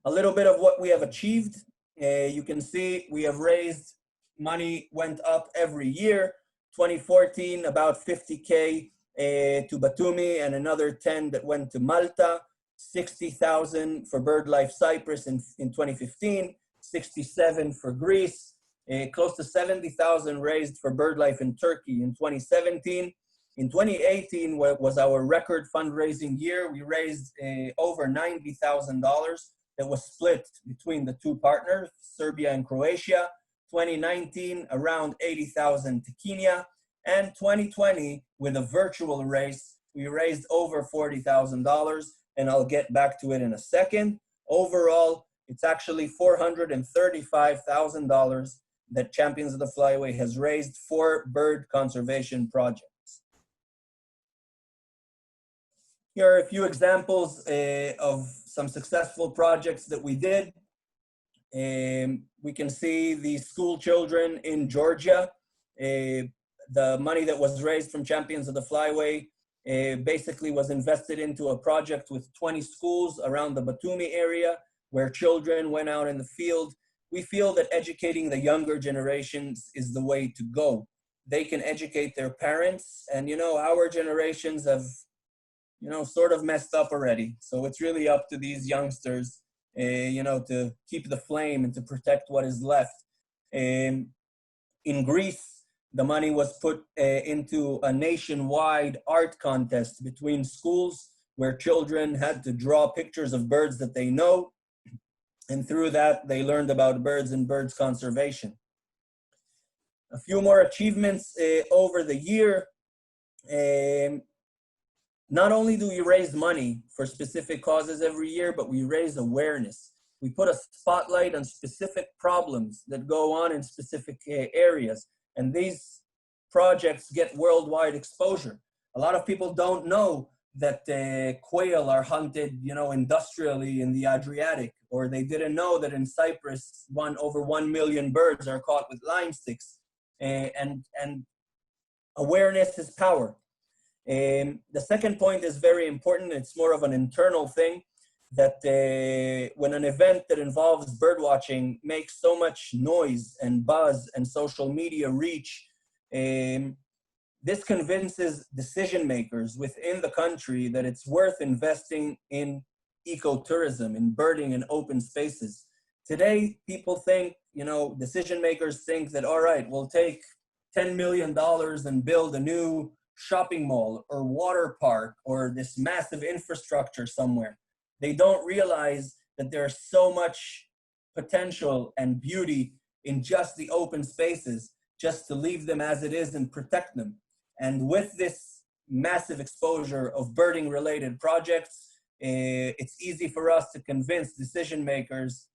A little bit of what we have achieved. You can see we have raised money, went up every year. 2014, about 50K to Batumi and another 10 that went to Malta. 60,000 for BirdLife Cyprus in 2015, 67 for Greece, close to 70,000 raised for BirdLife in Turkey in 2017. In 2018 was our record fundraising year. We raised over $90,000 that was split between the 2 partners, Serbia and Croatia. 2019, around 80,000 to Kenya. And 2020, with a virtual race, we raised over $40,000. And I'll get back to it in a second. Overall, it's actually $435,000 that Champions of the Flyway has raised for bird conservation projects. Here are a few examples of some successful projects that we did. We can see the school children in Georgia. The money that was raised from Champions of the Flyway basically was invested into a project with 20 schools around the Batumi area where children went out in the field. We feel that educating the younger generations is the way to go. They can educate their parents, and our generations have sort of messed up already. So it's really up to these youngsters, to keep the flame and to protect what is left. In Greece, the money was put into a nationwide art contest between schools where children had to draw pictures of birds that they know. And through that, they learned about birds and birds conservation. A few more achievements over the year. Not only do we raise money for specific causes every year, but we raise awareness. We put a spotlight on specific problems that go on in specific areas. And these projects get worldwide exposure. A lot of people don't know that quail are hunted, industrially in the Adriatic, or they didn't know that in Cyprus, over 1 million birds are caught with lime sticks. And awareness is power. The second point is very important. It's more of an internal thing, that when an event that involves bird watching makes so much noise and buzz and social media reach, this convinces decision makers within the country that it's worth investing in ecotourism, in birding in open spaces. Today, people think, decision makers think that, all right, we'll take $10 million and build a new shopping mall or water park or this massive infrastructure somewhere. They don't realize that there's so much potential and beauty in just the open spaces, just to leave them as it is and protect them. And with this massive exposure of birding related projects, it's easy for us to convince decision makers,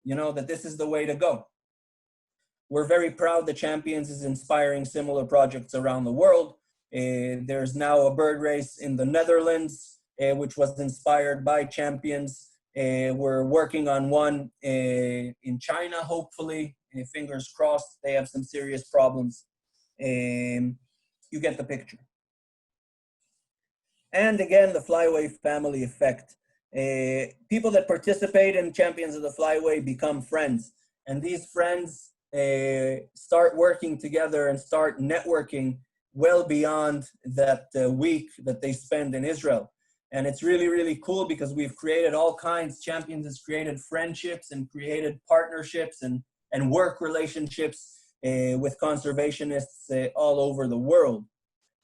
that this is the way to go. We're very proud that Champions is inspiring similar projects around the world. There's now a bird race in the Netherlands, which was inspired by Champions. We're working on one in China, hopefully. Fingers crossed. They have some serious problems. You get the picture. And again, the Flyway family effect. People that participate in Champions of the Flyway become friends. And these friends start working together and start networking well beyond that week that they spend in Israel. And it's really, really cool because we've created all kinds. Champions has created friendships and created partnerships and work relationships with conservationists all over the world.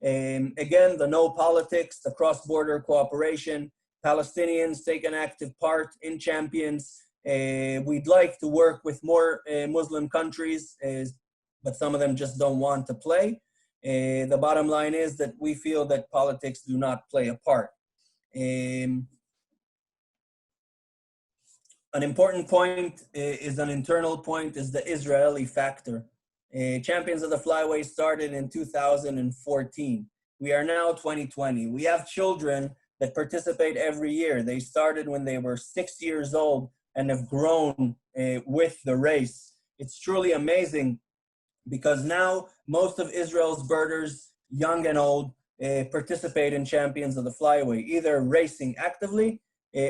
Again, the no politics, the cross-border cooperation, Palestinians take an active part in Champions. We'd like to work with more Muslim countries, but some of them just don't want to play. The bottom line is that we feel that politics do not play a part. An important point is an internal point, is the Israeli factor. Champions of the Flyway started in 2014. We are now 2020. We have children that participate every year. They started when they were 6 years old and have grown with the race. It's truly amazing, because now most of Israel's birders, young and old, participate in Champions of the Flyway, either racing actively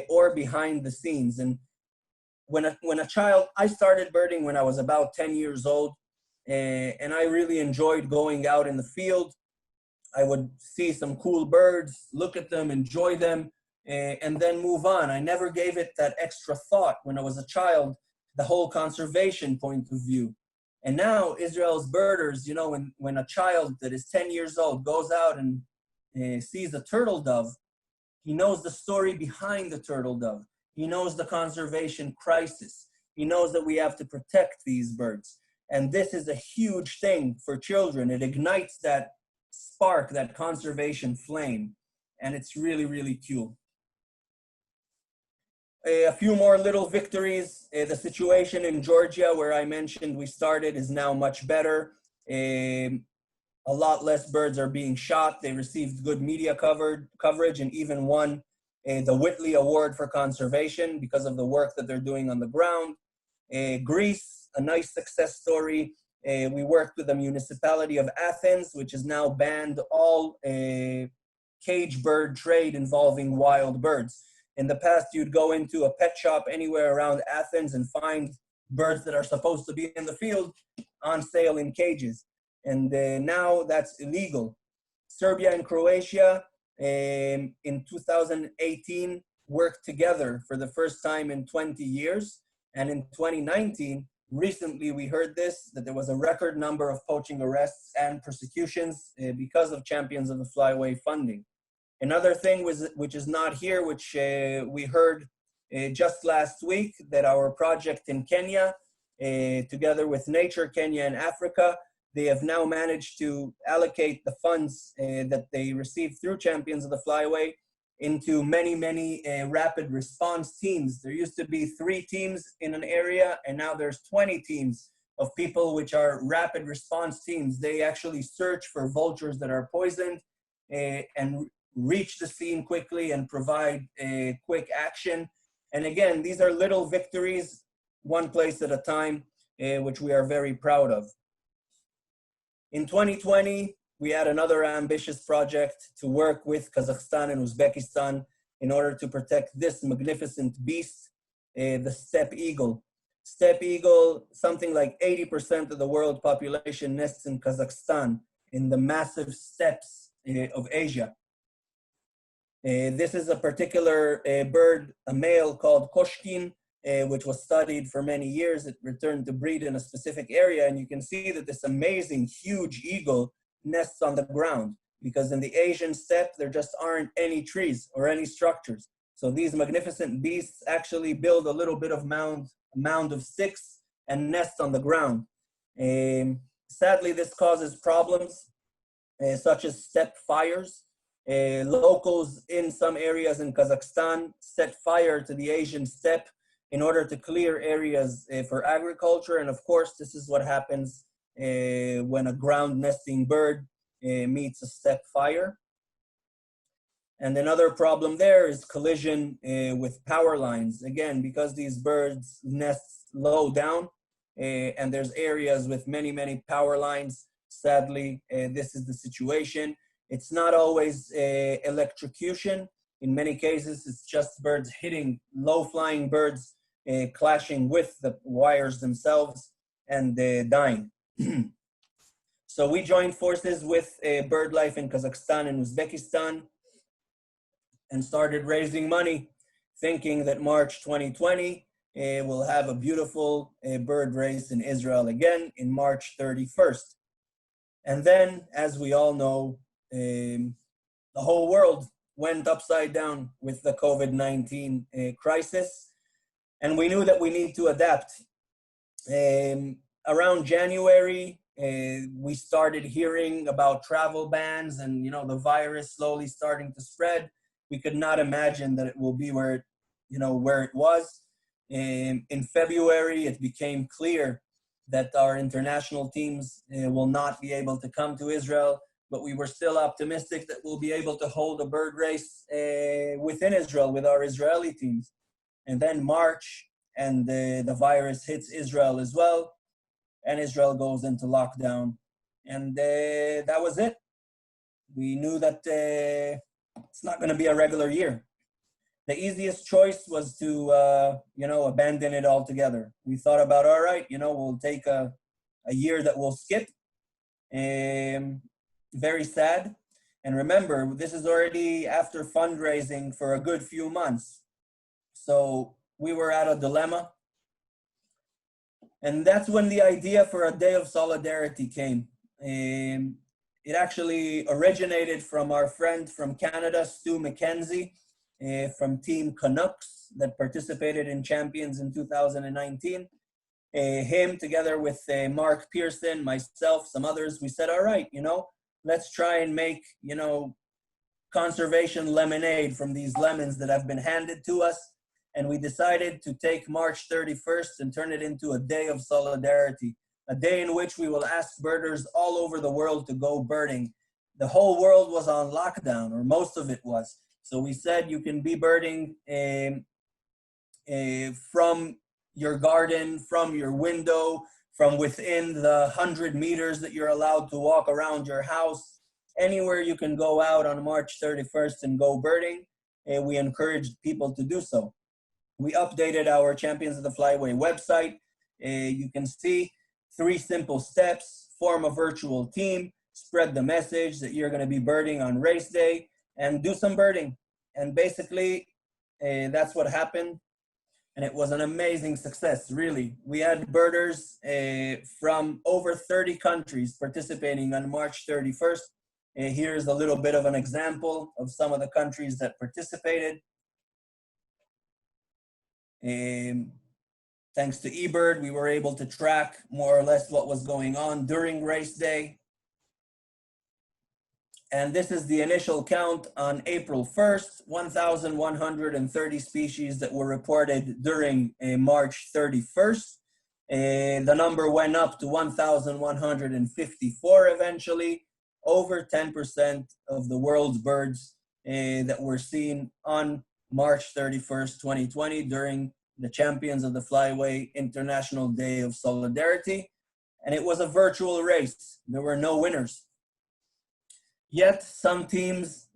or behind the scenes. And when a child, I started birding when I was about 10 years old, and I really enjoyed going out in the field. I would see some cool birds, look at them, enjoy them, and then move on. I never gave it that extra thought when I was a child, the whole conservation point of view. And now Israel's birders, when a child that is 10 years old goes out and sees a turtle dove, he knows the story behind the turtle dove. He knows the conservation crisis. He knows that we have to protect these birds. And this is a huge thing for children. It ignites that spark, that conservation flame. And it's really, really cool. A few more little victories. The situation in Georgia, where I mentioned we started, is now much better. a lot less birds are being shot. They received good media coverage and even won the Whitley Award for Conservation because of the work that they're doing on the ground. Greece, a nice success story. We worked with the municipality of Athens, which has now banned all cage bird trade involving wild birds. In the past, you'd go into a pet shop anywhere around Athens and find birds that are supposed to be in the field on sale in cages. And now that's illegal. Serbia and Croatia in 2018 worked together for the first time in 20 years. And in 2019, recently we heard this, that there was a record number of poaching arrests and prosecutions because of Champions of the Flyway funding. Another thing which is not here, which we heard just last week, that our project in Kenya, together with Nature Kenya and Africa, they have now managed to allocate the funds that they received through Champions of the Flyway into many rapid response teams. There used to be 3 teams in an area, and now there's 20 teams of people which are rapid response teams. They actually search for vultures that are poisoned and reach the scene quickly and provide quick action. And again, these are little victories, one place at a time, which we are very proud of. In 2020, we had another ambitious project to work with Kazakhstan and Uzbekistan in order to protect this magnificent beast, the steppe eagle. Steppe eagle, something like 80% of the world population nests in Kazakhstan, in the massive steppes of Asia. This is a particular bird, a male called Koshkin, which was studied for many years. It returned to breed in a specific area, and you can see that this amazing, huge eagle nests on the ground, because in the Asian steppe, there just aren't any trees or any structures. So these magnificent beasts actually build a little bit of mound of sticks and nest on the ground. Sadly, this causes problems such as steppe fires. Locals in some areas in Kazakhstan set fire to the Asian steppe in order to clear areas for agriculture. And of course, this is what happens when a ground nesting bird meets a steppe fire. And another problem there is collision with power lines. Again, because these birds nest low down and there's areas with many power lines, sadly, this is the situation. It's not always electrocution. In many cases, it's just birds hitting low-flying birds, clashing with the wires themselves and dying. So we joined forces with BirdLife in Kazakhstan and Uzbekistan and started raising money, thinking that March 2020 we'll have a beautiful bird race in Israel again in March 31st. And then, as we all know, the whole world went upside down with the COVID-19 crisis, and we knew that we need to adapt. Around January, we started hearing about travel bans and, you know, the virus slowly starting to spread. We could not imagine that it will be where it was. In February, it became clear that our international teams will not be able to come to Israel, but we were still optimistic that we'll be able to hold a bird race within Israel with our Israeli teams. And then March, and the virus hits Israel as well, and Israel goes into lockdown. And that was it. We knew that it's not going to be a regular year. The easiest choice was to, abandon it altogether. We thought about, all right, we'll take a year that we'll skip. Very sad. And remember, this is already after fundraising for a good few months. So we were at a dilemma. And that's when the idea for a day of solidarity came. It actually originated from our friend from Canada, Stu McKenzie, from Team Canucks that participated in Champions in 2019. Him, together with Mark Pearson, myself, some others, we said, all right, let's try and make, conservation lemonade from these lemons that have been handed to us. And we decided to take March 31st and turn it into a day of solidarity. a day in which we will ask birders all over the world to go birding. The whole world was on lockdown, or most of it was. So we said you can be birding from your garden, from your window, from within the 100 meters that you're allowed to walk around your house. Anywhere you can go out on March 31st and go birding, we encouraged people to do so. We updated our Champions of the Flyway website. You can see 3 simple steps: form a virtual team, spread the message that you're going to be birding on race day, and do some birding. And basically, that's what happened. And it was an amazing success, really. We had birders from over 30 countries participating on March 31st. Here's a little bit of an example of some of the countries that participated. Thanks to eBird, we were able to track more or less what was going on during race day. And this is the initial count on April 1st, 1,130 species that were reported during March 31st. The number went up to 1,154 eventually, over 10% of the world's birds that were seen on March 31st, 2020 during the Champions of the Flyway International Day of Solidarity. And it was a virtual race. There were no winners. Yet some teams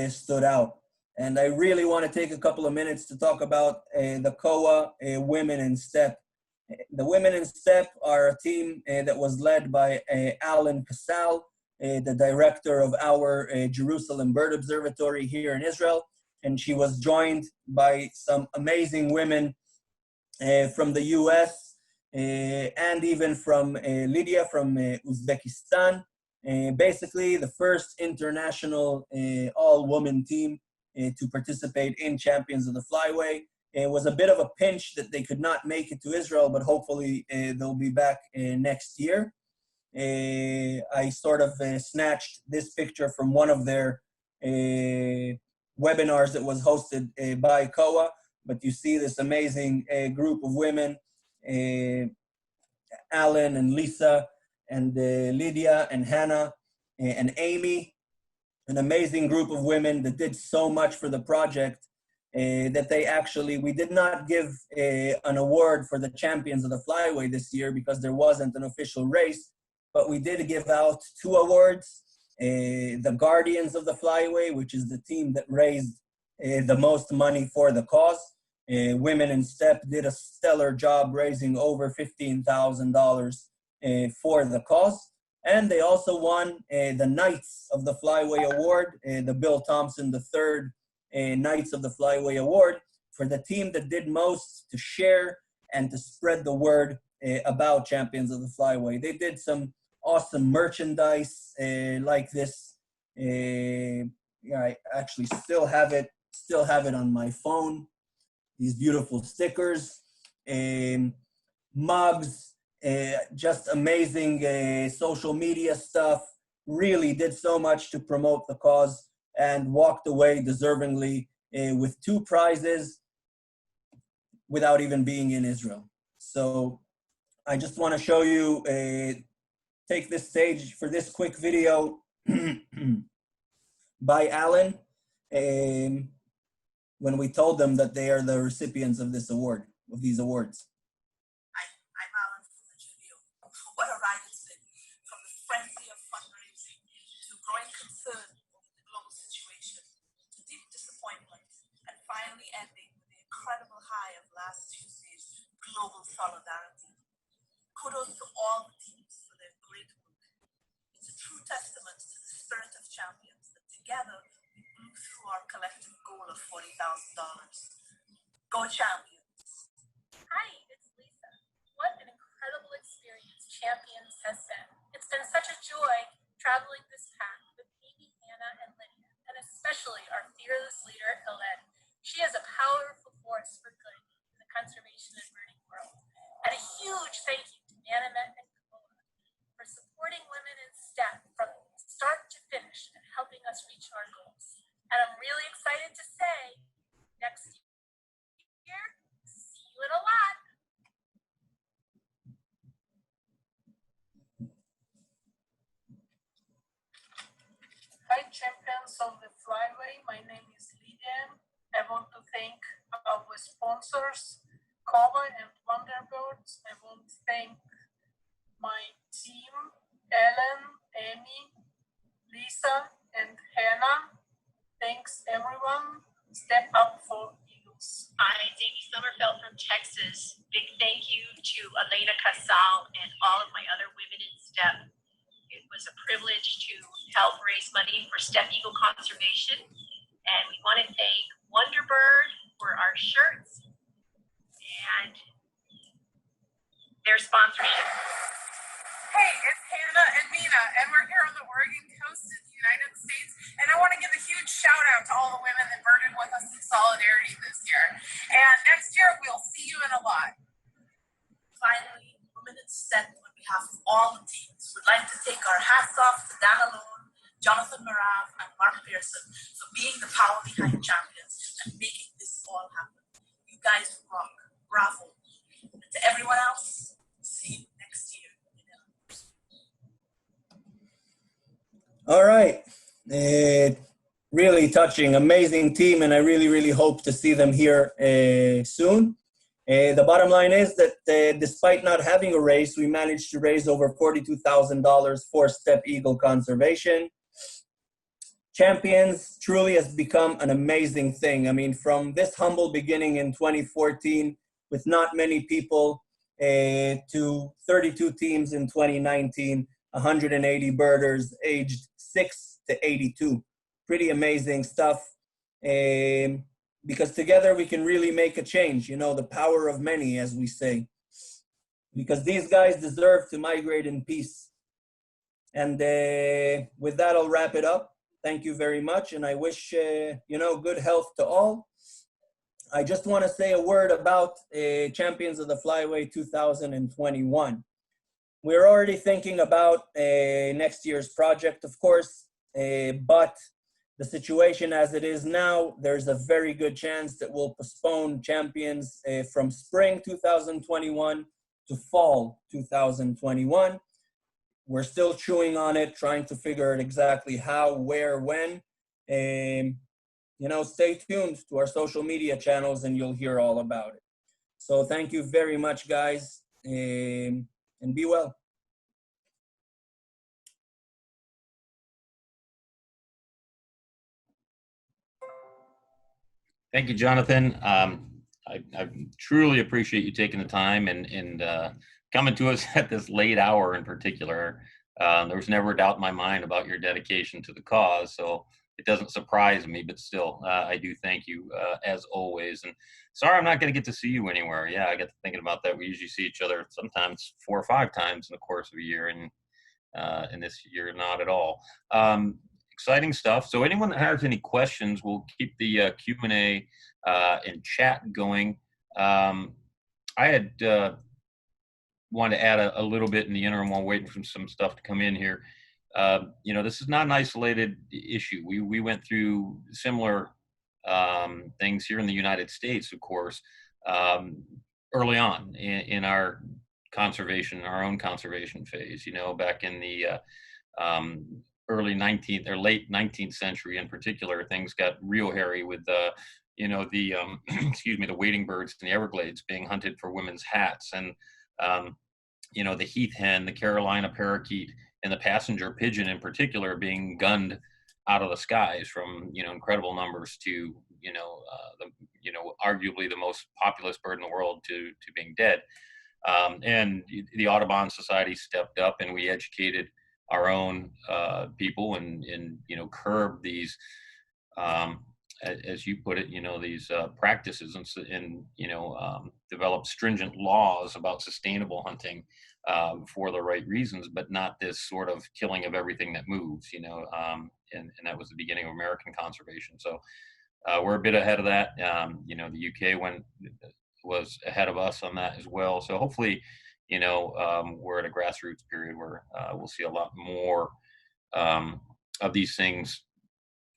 stood out. And I really want to take a couple of minutes to talk about the Kowa Women in Step. The Women in Step are a team that was led by Alan Casal, the director of our Jerusalem Bird Observatory here in Israel. And she was joined by some amazing women from the US and even from Lydia from Uzbekistan. Basically, the first international all-woman team to participate in Champions of the Flyway. It was a bit of a pinch that they could not make it to Israel, but hopefully they'll be back next year. I sort of snatched this picture from one of their webinars that was hosted by Kowa, but you see this amazing group of women, Alan and Lisa, and Lydia and Hannah and Amy, an amazing group of women that did so much for the project that we did not give an award for the Champions of the Flyway this year because there wasn't an official race, but we did give out 2 awards. The Guardians of the Flyway, which is the team that raised the most money for the cause. Women in Step did a stellar job raising over $15,000 for the cause. And they also won the Knights of the Flyway Award, the Bill Thompson III Knights of the Flyway Award, for the team that did most to share and to spread the word about Champions of the Flyway. They did some awesome merchandise like this. I actually still have it on my phone. These beautiful stickers, mugs, just amazing social media stuff. Really did so much to promote the cause and walked away deservingly with 2 prizes without even being in Israel. So I just want to show you, take this stage for this quick video by Alan when we told them that they are the recipients of this award, of these awards. I'm Alan from the Juvenile. What a ride it's been, from the frenzy of fundraising to growing concern over the global situation to deep disappointment and finally ending with the incredible high of last Tuesday's global solidarity. Kudos to all the teams for their great work. It's a true testament to the spirit of champions that together we blew through our collective goal of $40,000. Go Champions! Hi, it's Lisa. What an incredible experience Champions has been. It's been such a joy traveling this path with Amy, Hannah, and Lydia, and especially our fearless leader, Helen. She is a powerful force for good in the conservation and birding world. And a huge thank you to Manamet and Kowa for supporting Women in Step from start to finish and helping us reach our goals. And I'm really excited to say, next year, see you in a lot. sponsors, Kowa and Thunderbirds. I want to thank my team, Ellen, Amy, Lisa, and Hannah. Thanks, everyone. Step up for Eagles. Hi, it's Amy Sommerfeld from Texas. Big thank you to Elena Casal and all of my other women in STEP. It was a privilege to help raise money for STEP Eagle Conservation. And we want to thank Wonderbird for our shirts and their sponsorship. Hey, it's Hannah and Mina, and we're here on the Oregon coast in the United States. And I want to give a huge shout out to all the women that birded with us in solidarity this year. And next year, we'll see you in a lot. Finally, Women in STEP, on behalf of all the teams, would like to take our hats off to Dan Alone, Jonathan Meyrav, and Mark Pearson for being the power behind Champions and making this all happen. You guys rock. Bravo. And to everyone else, see you next year. All right. Really touching, amazing team, and I really hope to see them here soon. The bottom line is that despite not having a race, we managed to raise over $42,000 for Steppe Eagle Conservation. Champions truly has become an amazing thing. I mean, from this humble beginning in 2014 with not many people to 32 teams in 2019, 180 birders aged 6 to 82. Pretty amazing stuff. Because together we can really make a change, you know, the power of many, as we say. Because these guys deserve to migrate in peace. And with that, I'll wrap it up. Thank you very much, and I wish, good health to all. I just want to say a word about Champions of the Flyway 2021. We're already thinking about next year's project, of course, but the situation as it is now, there's a very good chance that we'll postpone Champions from spring 2021 to fall 2021. We're still chewing on it, trying to figure out exactly how, where, when. Stay tuned to our social media channels and you'll hear all about it. So thank you very much, guys, and be well. Thank you, Jonathan. I truly appreciate you taking the time and coming to us at this late hour in particular. There was never a doubt in my mind about your dedication to the cause, so it doesn't surprise me, but still, I do thank you as always. And sorry I'm not going to get to see you anywhere. Yeah, I got to thinking about that. We usually see each other sometimes 4 or 5 times in the course of a year, and this year, not at all. Exciting stuff. So anyone that has any questions, we'll keep the Q&A and chat going. I had wanted to add a little bit in the interim while waiting for some stuff to come in here. This is not an isolated issue. We went through similar things here in the United States, of course, early on in our own conservation phase, back in the early 19th or late 19th century in particular. Things got real hairy with the wading birds in the Everglades being hunted for women's hats, and the heath hen, the Carolina parakeet, and the passenger pigeon in particular being gunned out of the skies from incredible numbers to arguably the most populous bird in the world to being dead. And the Audubon Society stepped up, and we educated our own people and curb these, as you put it, these practices and develop stringent laws about sustainable hunting for the right reasons, but not this sort of killing of everything that moves, and that was the beginning of American conservation. So we're a bit ahead of that. The UK was ahead of us on that as well. So hopefully, we're at a grassroots period where we'll see a lot more of these things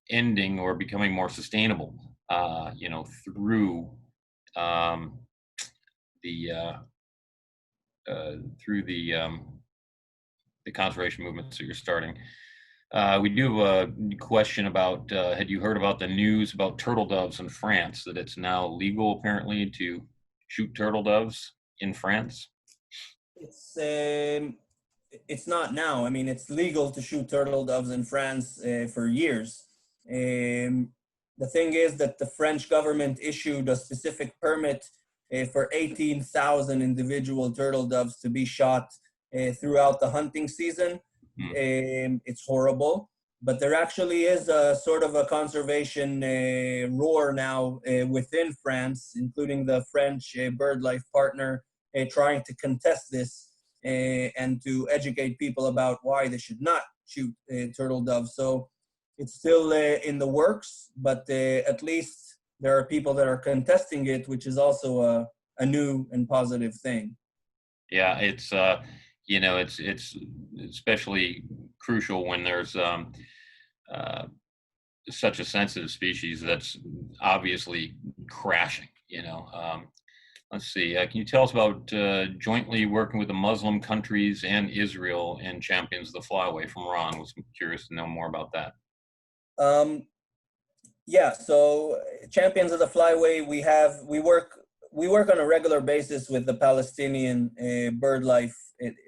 ending or becoming more sustainable, through the conservation movements that you're starting. We do have a question about, had you heard about the news about turtle doves in France, that it's now legal apparently to shoot turtle doves in France? It's not now. I mean, it's legal to shoot turtle doves in France for years. The thing is that the French government issued a specific permit for 18,000 individual turtle doves to be shot throughout the hunting season. It's horrible, but there actually is a sort of a conservation roar now within France, including the French BirdLife partner trying to contest this and to educate people about why they should not shoot turtle doves. So it's still in the works, but at least there are people that are contesting it, which is also a new and positive thing. Yeah, it's it's especially crucial when there's such a sensitive species that's obviously crashing. Let's see. Can you tell us about jointly working with the Muslim countries and Israel and Champions of the Flyway from Ron? Was curious to know more about that. Yeah, so Champions of the Flyway, we work on a regular basis with the Palestinian BirdLife.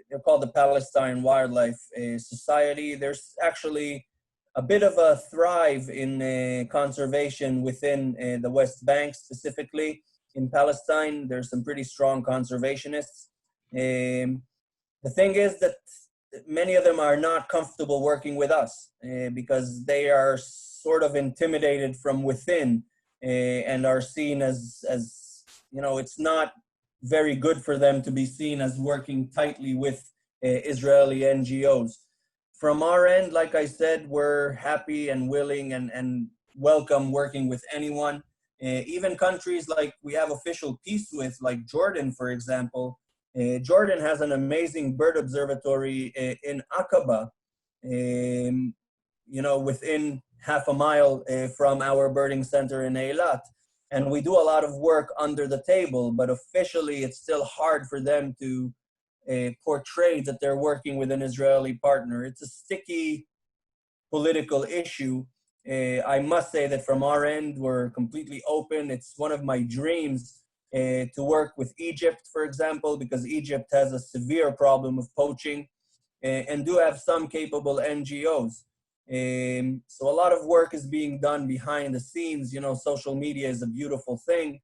They're called the Palestine Wildlife Society. There's actually a bit of a thrive in conservation within the West Bank, specifically in Palestine. There's some pretty strong conservationists. The thing is that many of them are not comfortable working with us because they are sort of intimidated from within and are seen as it's not very good for them to be seen as working tightly with Israeli NGOs. From our end, like I said, we're happy and willing and welcome working with anyone. Even countries like we have official peace with, like Jordan, for example. Jordan has an amazing bird observatory in Aqaba, within half a mile from our birding center in Eilat. And we do a lot of work under the table, but officially it's still hard for them to portray that they're working with an Israeli partner. It's a sticky political issue. I must say that from our end, we're completely open. It's one of my dreams to work with Egypt, for example, because Egypt has a severe problem of poaching and do have some capable NGOs. So a lot of work is being done behind the scenes. Social media is a beautiful thing.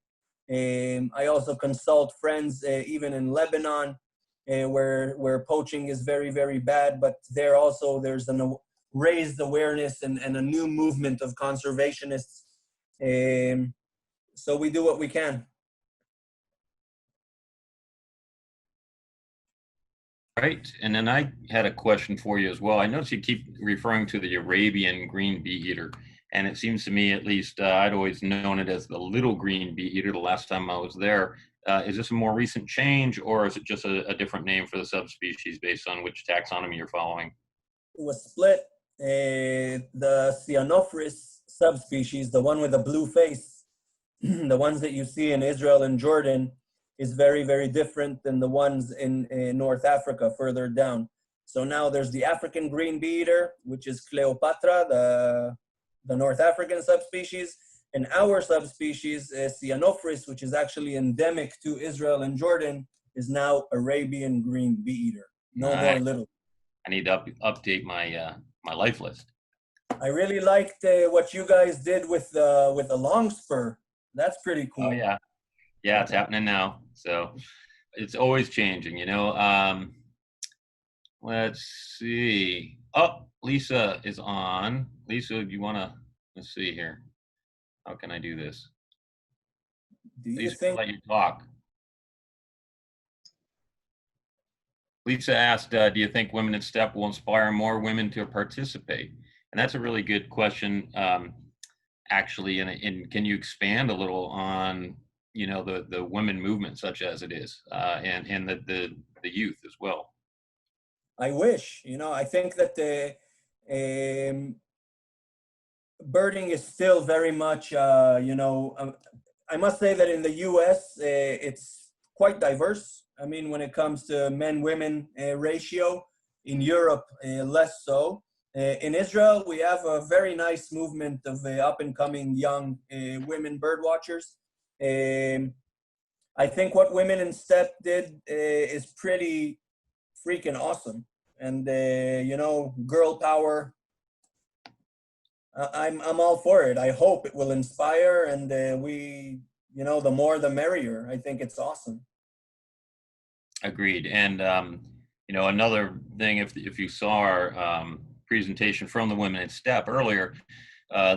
I also consult friends, even in Lebanon, where poaching is very, very bad, but there's a raised awareness and a new movement of conservationists. So we do what we can. Right. And then I had a question for you as well. I noticed you keep referring to the Arabian green bee eater. And it seems to me, at least, I'd always known it as the little green bee eater the last time I was there. Is this a more recent change, or is it just a different name for the subspecies based on which taxonomy you're following? It was split. The Cyanophris subspecies, the one with the blue face, the ones that you see in Israel and Jordan, is very, very different than the ones in North Africa further down. So now there's the African green bee eater, which is Cleopatra, the North African subspecies, and our subspecies, Cyanophris, which is actually endemic to Israel and Jordan, is now Arabian green bee eater. No more little. I need to update my my life list. I really liked what you guys did with the long spur. That's pretty cool. Oh yeah, yeah, it's happening now. So it's always changing, Let's see. Oh, Lisa is on. Lisa, do you want to? Let's see here. How can I do this? Lisa, let you talk. Lisa asked, do you think Women in STEP will inspire more women to participate? And that's a really good question, actually. And can you expand a little on, the women movement such as it is, and the youth as well? I wish, I think that birding is still very much, I must say that in the US, it's quite diverse. I mean, when it comes to men-women ratio, in Europe, less so. In Israel, we have a very nice movement of up-and-coming young women bird watchers. I think what Women in Step did is pretty freaking awesome. And, you know, girl power, I'm all for it. I hope it will inspire, and you know, the more the merrier. I think it's awesome. Agreed. And, you know, another thing, if you saw our presentation from the Women in Step earlier,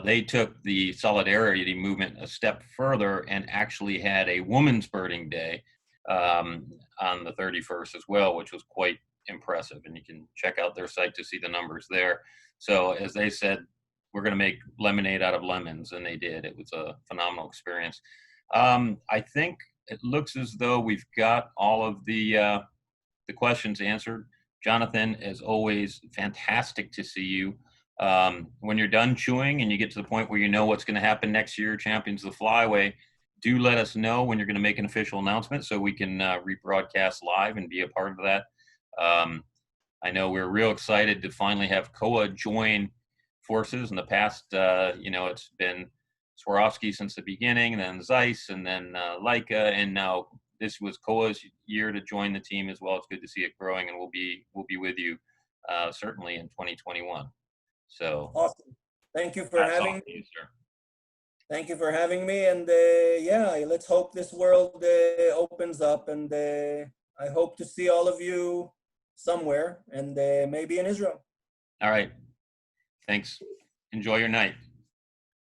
they took the solidarity movement a step further and actually had a women's birding day on the 31st as well, which was quite impressive. And you can check out their site to see the numbers there. So as they said, we're going to make lemonade out of lemons, and they did. It was a phenomenal experience. I think it looks as though we've got all of the questions answered. Jonathan, as always, fantastic to see you. When you're done chewing and you get to the point where you know what's going to happen next year, Champions of the Flyway, do let us know when you're going to make an official announcement so we can rebroadcast live and be a part of that. I know we're real excited to finally have Kowa join forces. In the past, you know, it's been Swarovski since the beginning, then Zeiss, and then Leica, and now this was Kowa's year to join the team as well. It's good to see it growing, and we'll be with you certainly in 2021. So awesome. Thank you for having me. Sir. Thank you for having me, and yeah, let's hope this world opens up, and I hope to see all of you somewhere, and maybe in Israel. All right. Thanks. Enjoy your night.